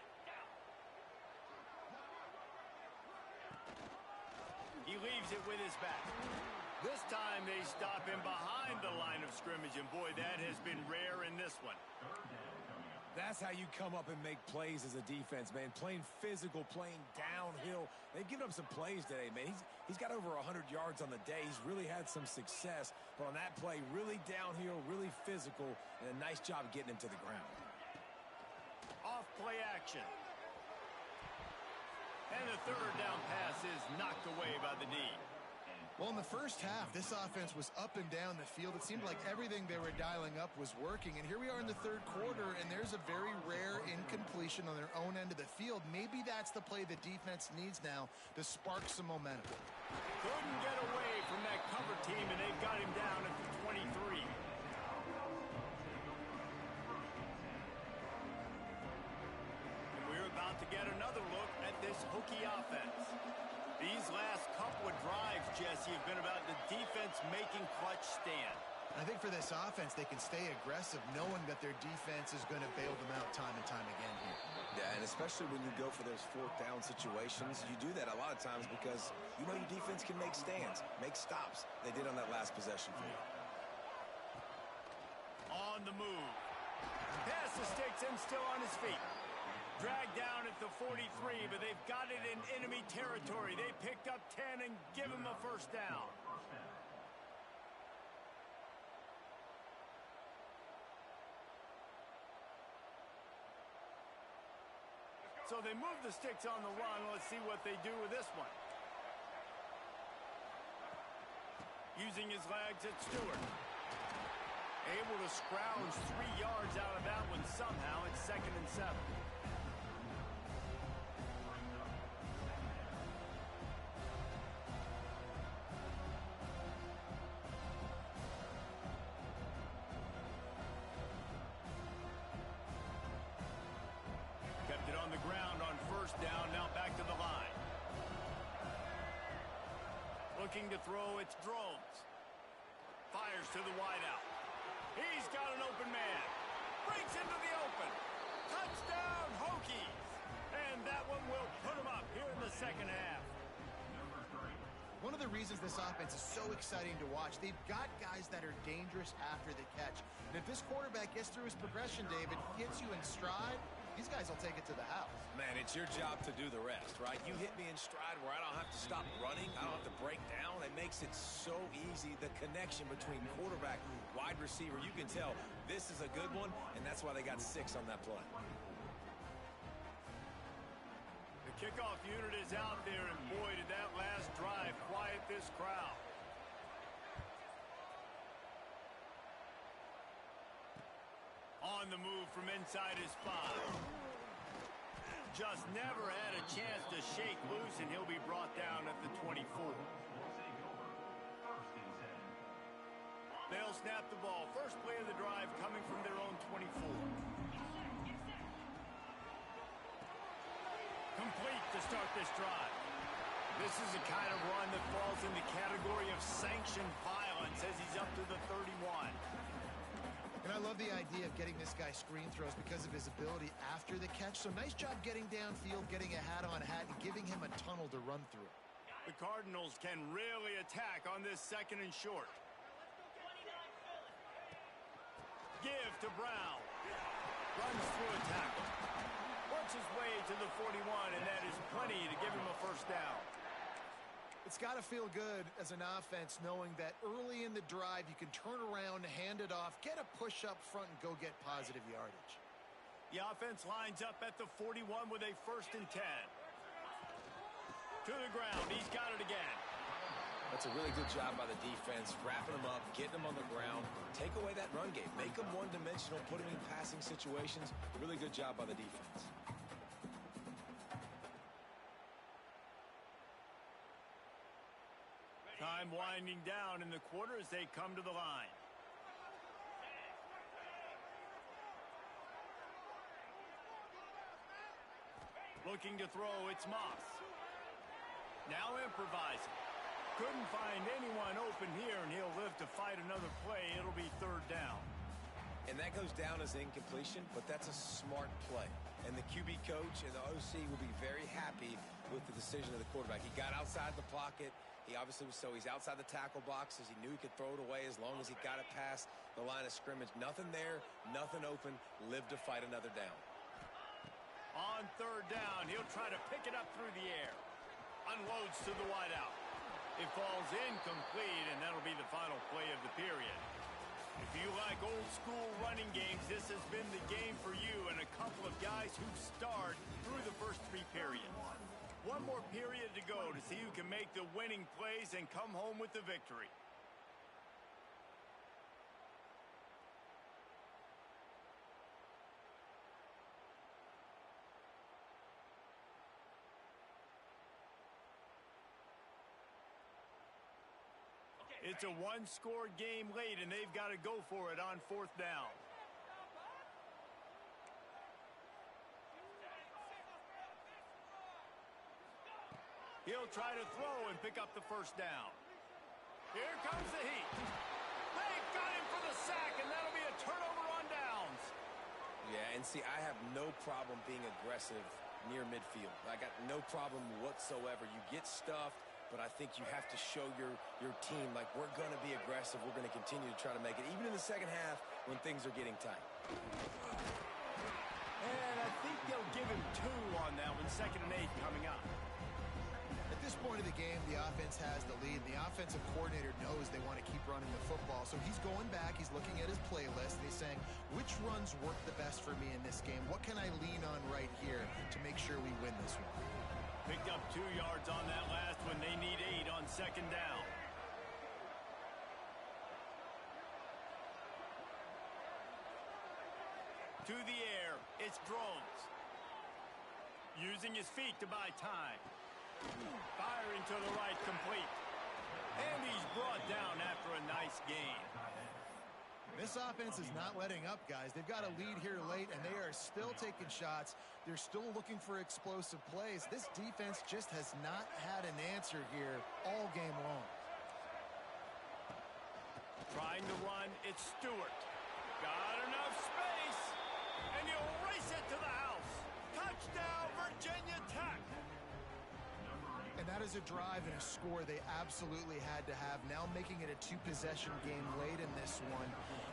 He leaves it with his back. This time they stop him behind the line of scrimmage, and boy, that has been rare in this one. That's how you come up and make plays as a defense, man. Playing physical, playing downhill. They've given up some plays today, man. He's got over 100 yards on the day. He's really had some success. But on that play, really downhill, really physical, and a nice job getting him to the ground. Off play action. And the third down pass is knocked away by the knee. Well, in the first half, this offense was up and down the field. It seemed like everything they were dialing up was working. And here we are in the third quarter, and there's a very rare incompletion on their own end of the field. Maybe that's the play the defense needs now to spark some momentum. Couldn't get away from that cover team, and they've got him down at the 23. And we're about to get another look at this Hokie offense. These last couple of drives, Jesse, have been about the defense making clutch stand. I think for this offense, they can stay aggressive knowing that their defense is going to bail them out time and time again here. Yeah, and especially when you go for those fourth down situations, you do that a lot of times because you know your defense can make stands, make stops. They did on that last possession for you. On the move. Pass the sticks and still on his feet. Dragged down at the 43, but they've got it in enemy territory. They picked up 10 and give him a first down. So they move the sticks on the run. Let's see what they do with this one. Using his legs at Stewart. Able to scrounge 3 yards out of that one somehow. It's 2nd and 7. Kept it on the ground on first down. Now back to the line. Looking to throw, it's Drones. Fires to the wideout. He's got an open man. Breaks into the open. Touchdown, Hokies. And that one will put them up here in the second half. One of the reasons this offense is so exciting to watch, they've got guys that are dangerous after the catch. And if this quarterback gets through his progression, David, gets you in stride, these guys will take it to the house. Man, it's your job to do the rest, right? You hit me in stride where I don't have to stop running. I don't have to break down. It makes it so easy. The connection between quarterback, wide receiver, you can tell this is a good one, and that's why they got 6 on that play. The kickoff unit is out there, and boy, did that last drive quiet this crowd. On the move from inside his 5. Just never had a chance to shake loose, and he'll be brought down at the 24. They'll snap the ball. First play of the drive coming from their own 24. Complete to start this drive. This is the kind of run that falls in the category of sanctioned violence as he's up to the 31. And I love the idea of getting this guy screen throws because of his ability after the catch. So nice job getting downfield, getting a hat-on-hat, and giving him a tunnel to run through. The Cardinals can really attack on this 2nd and short. Give to Brown. Runs through a tackle. Works his way to the 41, and that is plenty to give him a first down. It's got to feel good as an offense knowing that early in the drive you can turn around, hand it off, get a push up front, and go get positive yardage. The offense lines up at the 41 with a 1st and 10. To the ground. He's got it again. That's a really good job by the defense, wrapping them up, getting them on the ground. Take away that run game. Make them one-dimensional, put them in passing situations. Really good job by the defense. Time winding down in the quarter as they come to the line. Looking to throw, it's Moss. Now improvising. Couldn't find anyone open here, and he'll live to fight another play. It'll be 3rd down. And that goes down as incompletion, but that's a smart play. And the QB coach and the OC will be very happy with the decision of the quarterback. He got outside the pocket. He obviously was he's outside the tackle boxes. He knew he could throw it away as long as he got it past the line of scrimmage. Nothing there, nothing open. Live to fight another down. On 3rd down, he'll try to pick it up through the air. Unloads to the wideout. It falls incomplete, and that'll be the final play of the period. If you like old school running games, this has been the game for you and a couple of guys who starred through the first 3 periods. One more period to go to see who can make the winning plays and come home with the victory. It's a one-score game late, and they've got to go for it on 4th down. He'll try to throw and pick up the 1st down. Here comes the heat. They got him for the sack, and that'll be a turnover on downs. Yeah, and see, I have no problem being aggressive near midfield. I got no problem whatsoever. You get stuffed, but I think you have to show your team, like, we're going to be aggressive. We're going to continue to try to make it, even in the second half when things are getting tight. And I think they'll give him 2 on that one, 2nd and 8 coming up. At this point of the game, the offense has the lead. The offensive coordinator knows they want to keep running the football. So he's going back, he's looking at his playlist, and he's saying, which runs work the best for me in this game? What can I lean on right here to make sure we win this one? Picked up 2 yards on that last one. They need 8 on 2nd down. To the air, it's Drones. Using his feet to buy time. Firing to the right, complete. And he's brought down after a nice gain. This offense is not letting up, guys. They've got a lead here late, and they are still taking shots. They're still looking for explosive plays. This defense just has not had an answer here all game long. Trying to run, it's Stewart. Got enough space, and he'll race it to the house. Touchdown, Virginia Tech. And that is a drive and a score they absolutely had to have. Now making it a 2-possession game late in this one.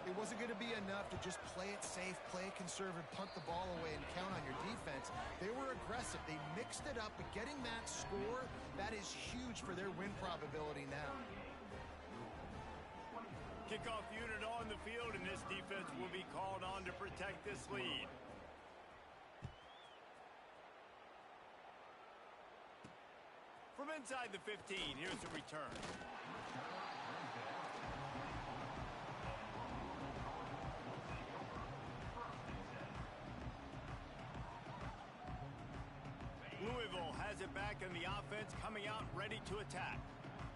It wasn't going to be enough to just play it safe, play it conservative, punt the ball away, and count on your defense. They were aggressive. They mixed it up, but getting that score, that is huge for their win probability now. Kickoff unit on the field, and this defense will be called on to protect this lead. From inside the 15, here's the return. has it back, and the offense coming out ready to attack.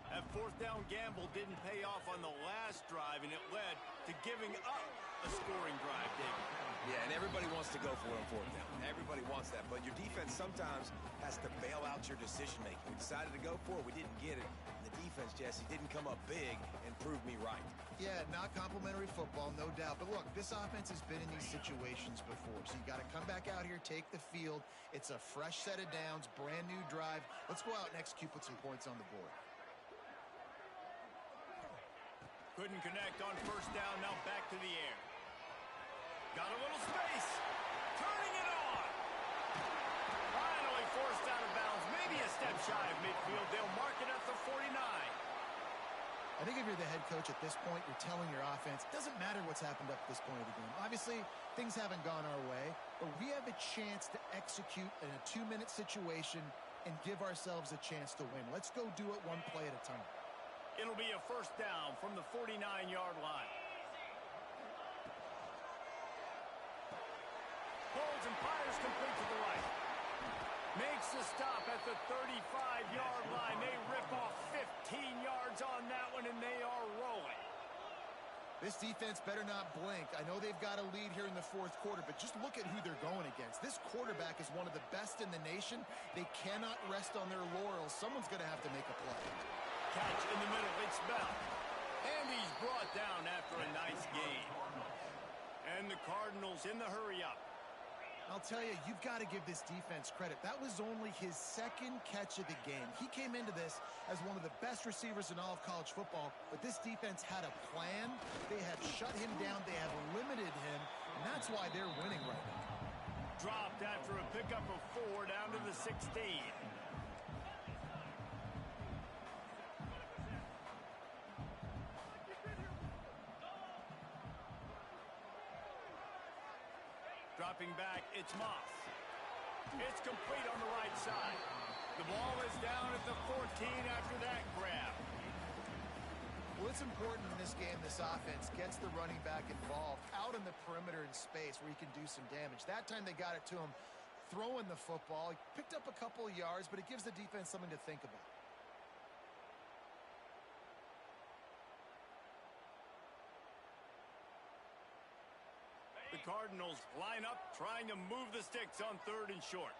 That fourth down gamble didn't pay off on the last drive, and it led to giving up a scoring drive, David. Yeah, and everybody wants to go for it on fourth down. Everybody wants that, but your defense sometimes has to bail out your decision-making. We decided to go for it. We didn't get it. And the defense, Jesse, didn't come up big and prove me right. Yeah, not complimentary football, no doubt. But look, this offense has been in these situations before, so you got to come back out here, take the field. It's a fresh set of downs, brand new drive. Let's go out and execute, put some points on the board. Couldn't connect on first down, now back to the air. Got a little space. Turning it on. Finally forced out of bounds. Maybe a step shy of midfield. They'll mark it at the 49. I think if you're the head coach at this point, you're telling your offense, it doesn't matter what's happened up to this point of the game. Obviously, things haven't gone our way, but we have a chance to execute in a 2-minute situation and give ourselves a chance to win. Let's go do it one play at a time. It'll be a first down from the 49-yard line. Holds and fires complete to the right. Makes the stop at the 35-yard line. They rip off 15 yards on that one, and they are rolling. This defense better not blink. I know they've got a lead here in the fourth quarter, but just look at who they're going against. This quarterback is one of the best in the nation. They cannot rest on their laurels. Someone's going to have to make a play. Catch in the middle. It's Bell. And he's brought down after a nice gain. And the Cardinals in the hurry-up. I'll tell you, you've got to give this defense credit. That was only his second catch of the game. He came into this as one of the best receivers in all of college football, but this defense had a plan. They have shut him down. They have limited him, and that's why they're winning right now. Dropped after a pickup of 4 down to the 16. Dropping back, it's Moss. It's complete on the right side. The ball is down at the 14 after that grab. Well, it's important in this game, this offense gets the running back involved out in the perimeter in space where he can do some damage. That time they got it to him throwing the football. He picked up a couple of yards, but it gives the defense something to think about. The Cardinals line up, trying to move the sticks on 3rd and short.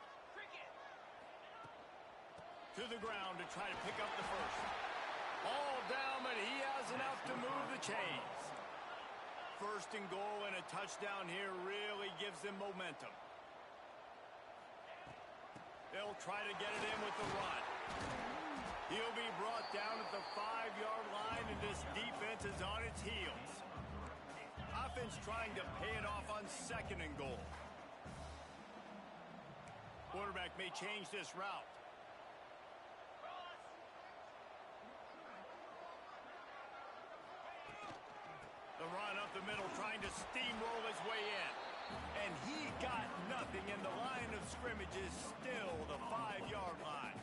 To the ground to try to pick up the first. All down, but he has enough to move the chains. 1st and goal, and a touchdown here really gives them momentum. They'll try to get it in with the run. He'll be brought down at the 5-yard line, and this defense is on its heels. Offense trying to pay it off on 2nd and goal. Quarterback may change this route. The run up the middle, trying to steamroll his way in. And he got nothing, and the line of scrimmage is still the 5-yard line.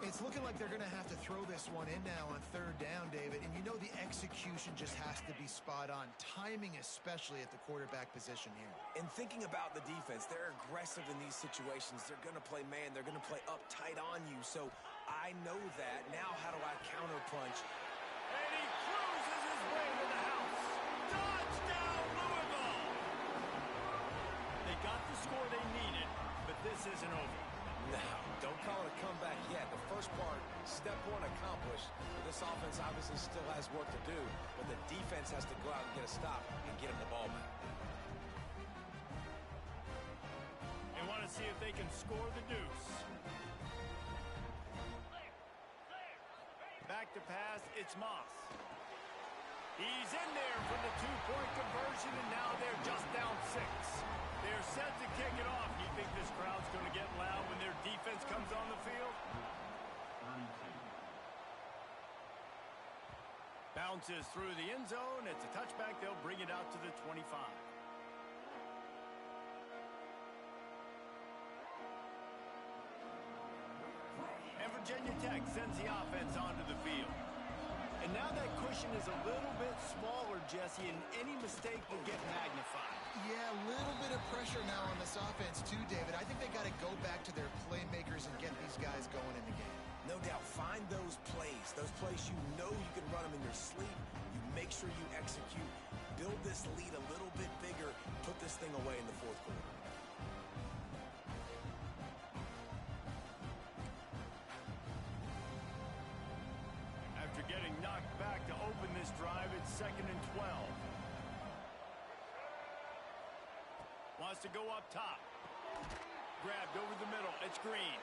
It's looking like they're going to have to throw this one in now on 3rd down, David. And you know the execution just has to be spot on. Timing especially at the quarterback position here. And thinking about the defense, they're aggressive in these situations. They're going to play man. They're going to play up tight on you. So I know that. Now how do I counterpunch? And he cruises his way to the house. Touchdown, Louisville! They got the score they needed, but this isn't over. No, don't call it a comeback yet. The first part, step 1 accomplished. This offense obviously still has work to do, but the defense has to go out and get a stop and get him the ball back. They want to see if they can score the deuce. Back to pass, it's Moss. He's in there for the 2-point conversion, and now they're just down 6. They're set to kick it off. You think this crowd's going to get loud when their defense comes on the field? Bounces through the end zone. It's a touchback. They'll bring it out to the 25. And Virginia Tech sends the offense onto the field. And now that cushion is a little bit smaller, Jesse, and any mistake will get magnified. Yeah, a little bit of pressure now on this offense too, David. I think they got to go back to their playmaker playmakers and get these guys going in the game. No doubt. Find those plays you know you can run them in your sleep. You make sure you execute. Build this lead a little bit bigger. Put this thing away in the fourth quarter. After getting knocked back to open this drive, it's 2nd and 12. Wants to go up top. Grabbed over the middle. It's Green.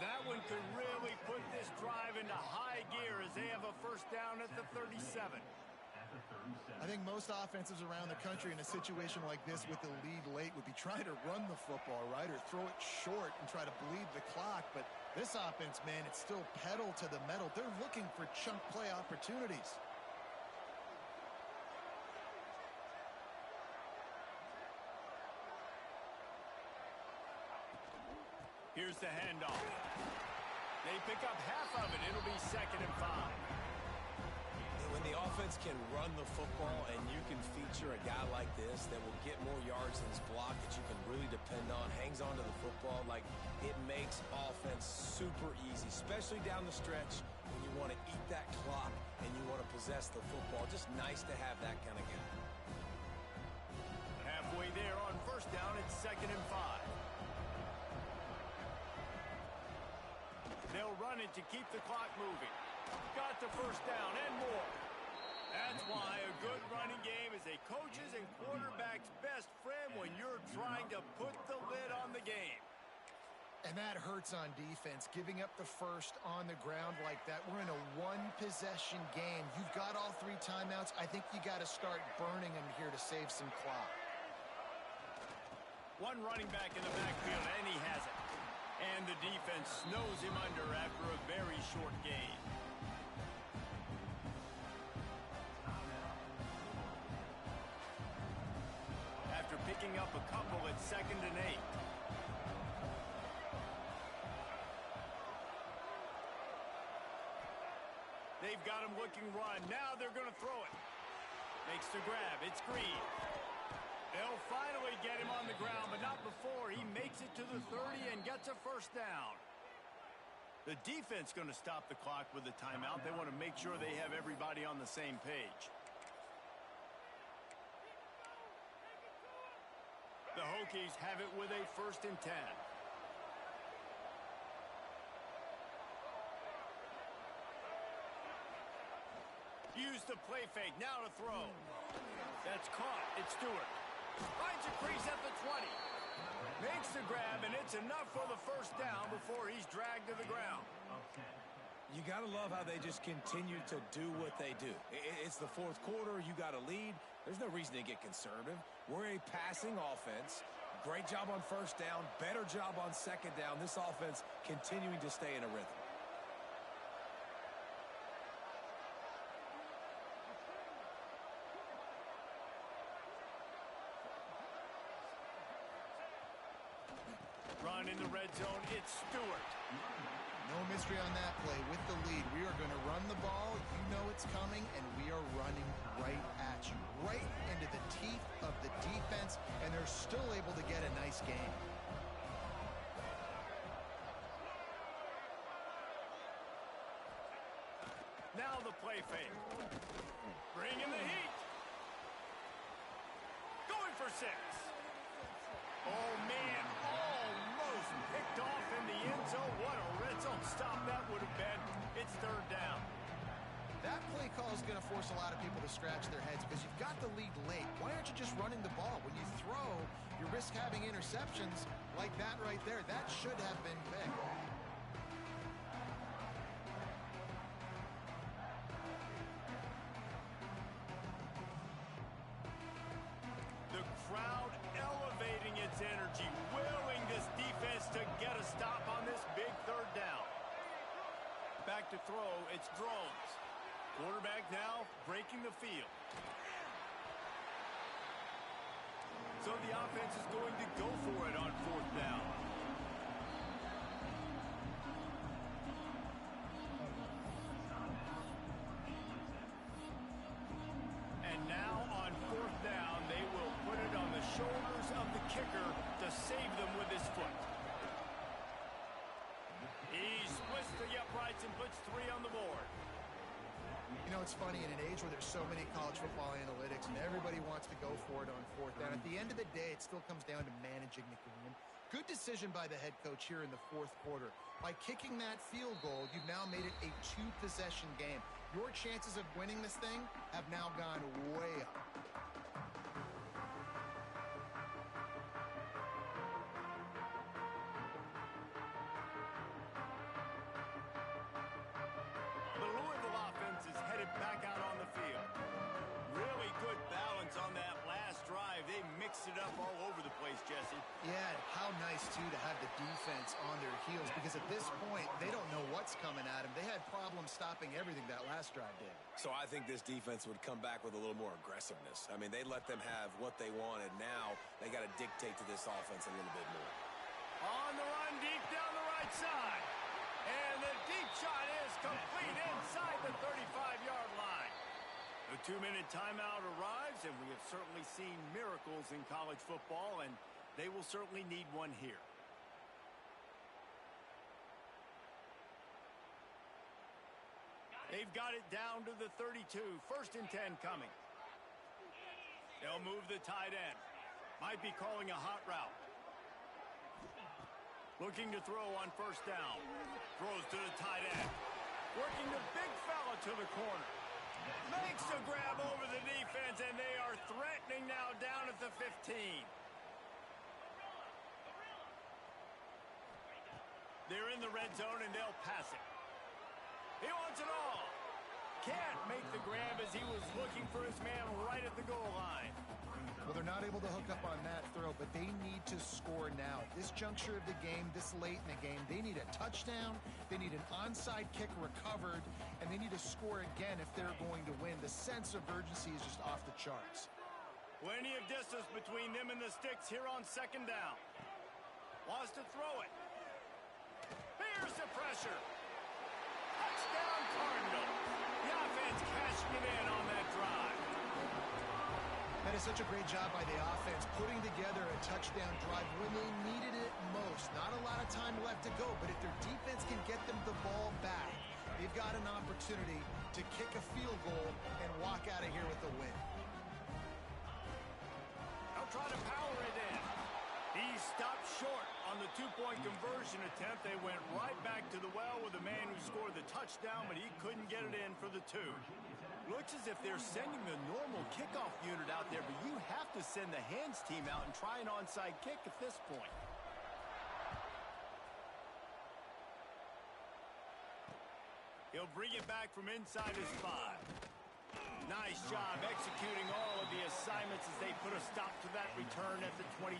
That one could really put this drive into high gear as they have a first down at the 37. I think most offenses around the country in a situation like this with the lead late would be trying to run the football, right, or throw it short and try to bleed the clock. But this offense, man, it's still pedal to the metal. They're looking for chunk play opportunities. Here's the handoff. They pick up half of it. It'll be 2nd and 5. When the offense can run the football and you can feature a guy like this that will get more yards than his block that you can really depend on, hangs onto the football, like it makes offense super easy, especially down the stretch when you want to eat that clock and you want to possess the football. Just nice to have that kind of guy. Halfway there on first down, it's 2nd and 5. They'll run it to keep the clock moving. Got the first down and more. That's why a good running game is a coach's and quarterback's best friend when you're trying to put the lid on the game. And that hurts on defense, giving up the first on the ground like that. We're in a one-possession game. You've got all 3 timeouts. I think you got to start burning them here to save some clock. One running back in the backfield, and he has it. And the defense snows him under after a very short gain. After picking up a couple at 2nd and 8. They've got him looking run. Now they're going to throw it. Makes the grab. It's Green. They'll finally get him on the ground, but not before he makes it to the 30 and gets a first down. The defense going to stop the clock with a timeout. They want to make sure they have everybody on the same page. The Hokies have it with a 1st and 10. Use the play fake. Now to throw. That's caught. It's Stewart. Finds a crease at the 20. Makes the grab, and it's enough for the first down before he's dragged to the ground. You got to love how they just continue to do what they do. It's the fourth quarter. You got a lead. There's no reason to get conservative. We're a passing offense. Great job on first down. Better job on second down. This offense continuing to stay in a rhythm. Run in the red zone. It's Stewart. No mystery on that play. With the lead, we are going to run the ball. You know it's coming, and we are running right at you, right into the teeth of the defense, and they're still able to get a nice game. Now the play fake. Bringing the heat. Going for 6. Oh, man, almost picked off in the end zone. What a red zone stop that would have been. It's 3rd down. That play call is going to force a lot of people to scratch their heads because you've got the lead late. Why aren't you just running the ball? When you throw, you risk having interceptions like that right there. That should have been picked. The crowd elevating its energy, willing this defense to get a stop on this big 3rd down. Back to throw, it's Drones. Quarterback now breaking the field. So the offense is going to go for it on 4th down. And now on 4th down, they will put it on the shoulders of the kicker to save them with his foot. know, it's funny, in an age where there's so many college football analytics and everybody wants to go for it on fourth down, at the end of the day, it still comes down to managing the game. Good decision by the head coach here in the fourth quarter. By kicking that field goal, you've now made it a two-possession game. Your chances of winning this thing have now gone way up. The Louisville offense is headed back out on the field. Really good balance on that last drive. They mixed it up all over the place, Jesse. Yeah, how nice, too, to have the defense on their heels, because at this point, they don't know what's coming at them. They had problems stopping everything that last drive did. So I think this defense would come back with a little more aggressiveness. I mean, they let them have what they wanted. Now they got to dictate to this offense a little bit more. On the run, deep down the right side. And the deep shot is complete inside the 35-yard line. The 2-minute timeout arrives, and we have certainly seen miracles in college football, and they will certainly need one here. They've got it down to the 32. 1st and 10 coming. They'll move the tight end. Might be calling a hot route. Looking to throw on 1st down. Throws to the tight end. Working the big fella to the corner. Makes a grab over the defense, and they are threatening now down at the 15. They're in the red zone, and they'll pass it. He wants it all. Can't make the grab as he was looking for his man right at the goal line. Well, they're not able to hook up on that throw, but they need to score now. This juncture of the game, this late in the game, they need a touchdown, they need an onside kick recovered, and they need to score again if they're going to win. The sense of urgency is just off the charts. Plenty of distance between them and the sticks here on 2nd down. Wants to throw it. Here's the pressure. Touchdown Cardinals. The offense cashing it in on that drive. That is such a great job by the offense, putting together a touchdown drive when they needed it most. Not a lot of time left to go, but if their defense can get them the ball back, they've got an opportunity to kick a field goal and walk out of here with a win. They'll try to power it in. He stopped short on the 2-point conversion attempt. They went right back to the well with the man who scored the touchdown, but he couldn't get it in for the 2. Looks as if they're sending the normal kickoff unit out there, but you have to send the hands team out and try an onside kick at this point. He'll bring it back from inside his 5. Nice job executing all of the assignments as they put a stop to that return at the 22.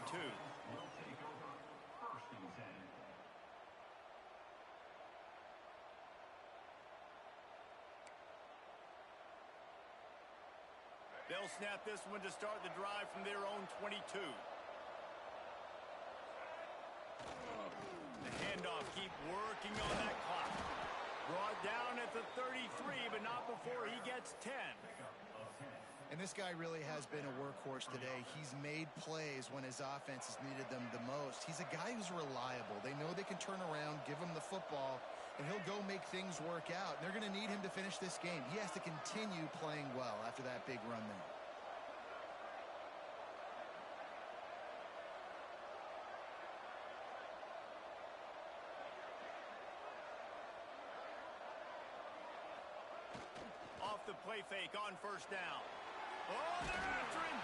They'll snap this one to start the drive from their own 22. The handoff, keep working on that clock. Brought down at the 33, but not before he gets 10. And this guy really has been a workhorse today. He's made plays when his offense has needed them the most. He's a guy who's reliable. They know they can turn around, give him the football, and he'll go make things work out. They're going to need him to finish this game. He has to continue playing well after that big run there. Off the play fake on 1st down. Oh, they're after him.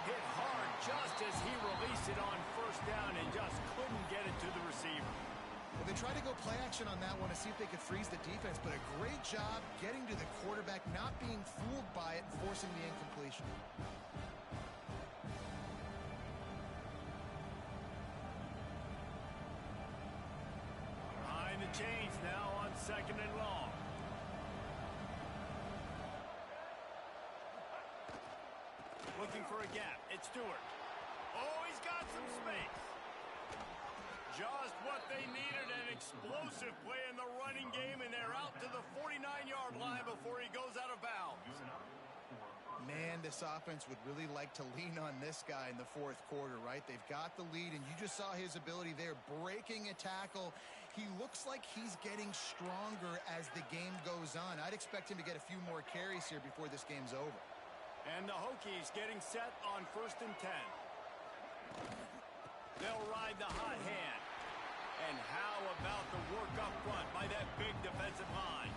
Hit hard just as he released it on 1st down and just couldn't get it to the receiver. Well, they tried to go play action on that one to see if they could freeze the defense, but a great job getting to the quarterback, not being fooled by it, and forcing the incompletion. Behind the chains now on 2nd and long. Looking for a gap. It's Stewart. Oh, he's got some space. Just what they needed, an explosive play in the running game, and they're out to the 49-yard line before he goes out of bounds. Man, this offense would really like to lean on this guy in the fourth quarter, right? They've got the lead, and you just saw his ability there, breaking a tackle. He looks like he's getting stronger as the game goes on. I'd expect him to get a few more carries here before this game's over. And the Hokies getting set on 1st and 10. They'll ride the hot hand. And how about the work up front by that big defensive line?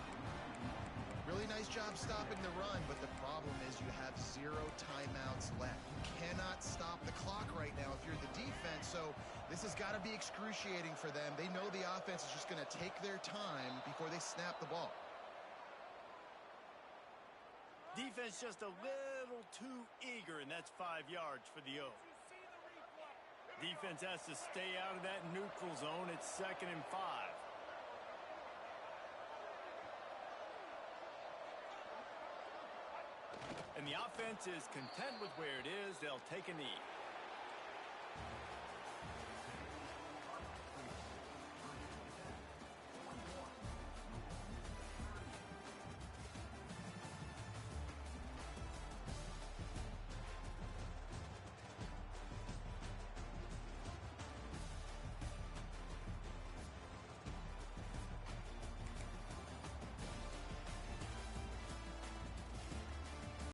Really nice job stopping the run, but the problem is you have 0 timeouts left. You cannot stop the clock right now if you're the defense, so this has got to be excruciating for them. They know the offense is just going to take their time before they snap the ball. Defense just a little too eager, and that's 5 yards for the O. Defense has to stay out of that neutral zone. It's 2nd and 5. And the offense is content with where it is. They'll take a knee.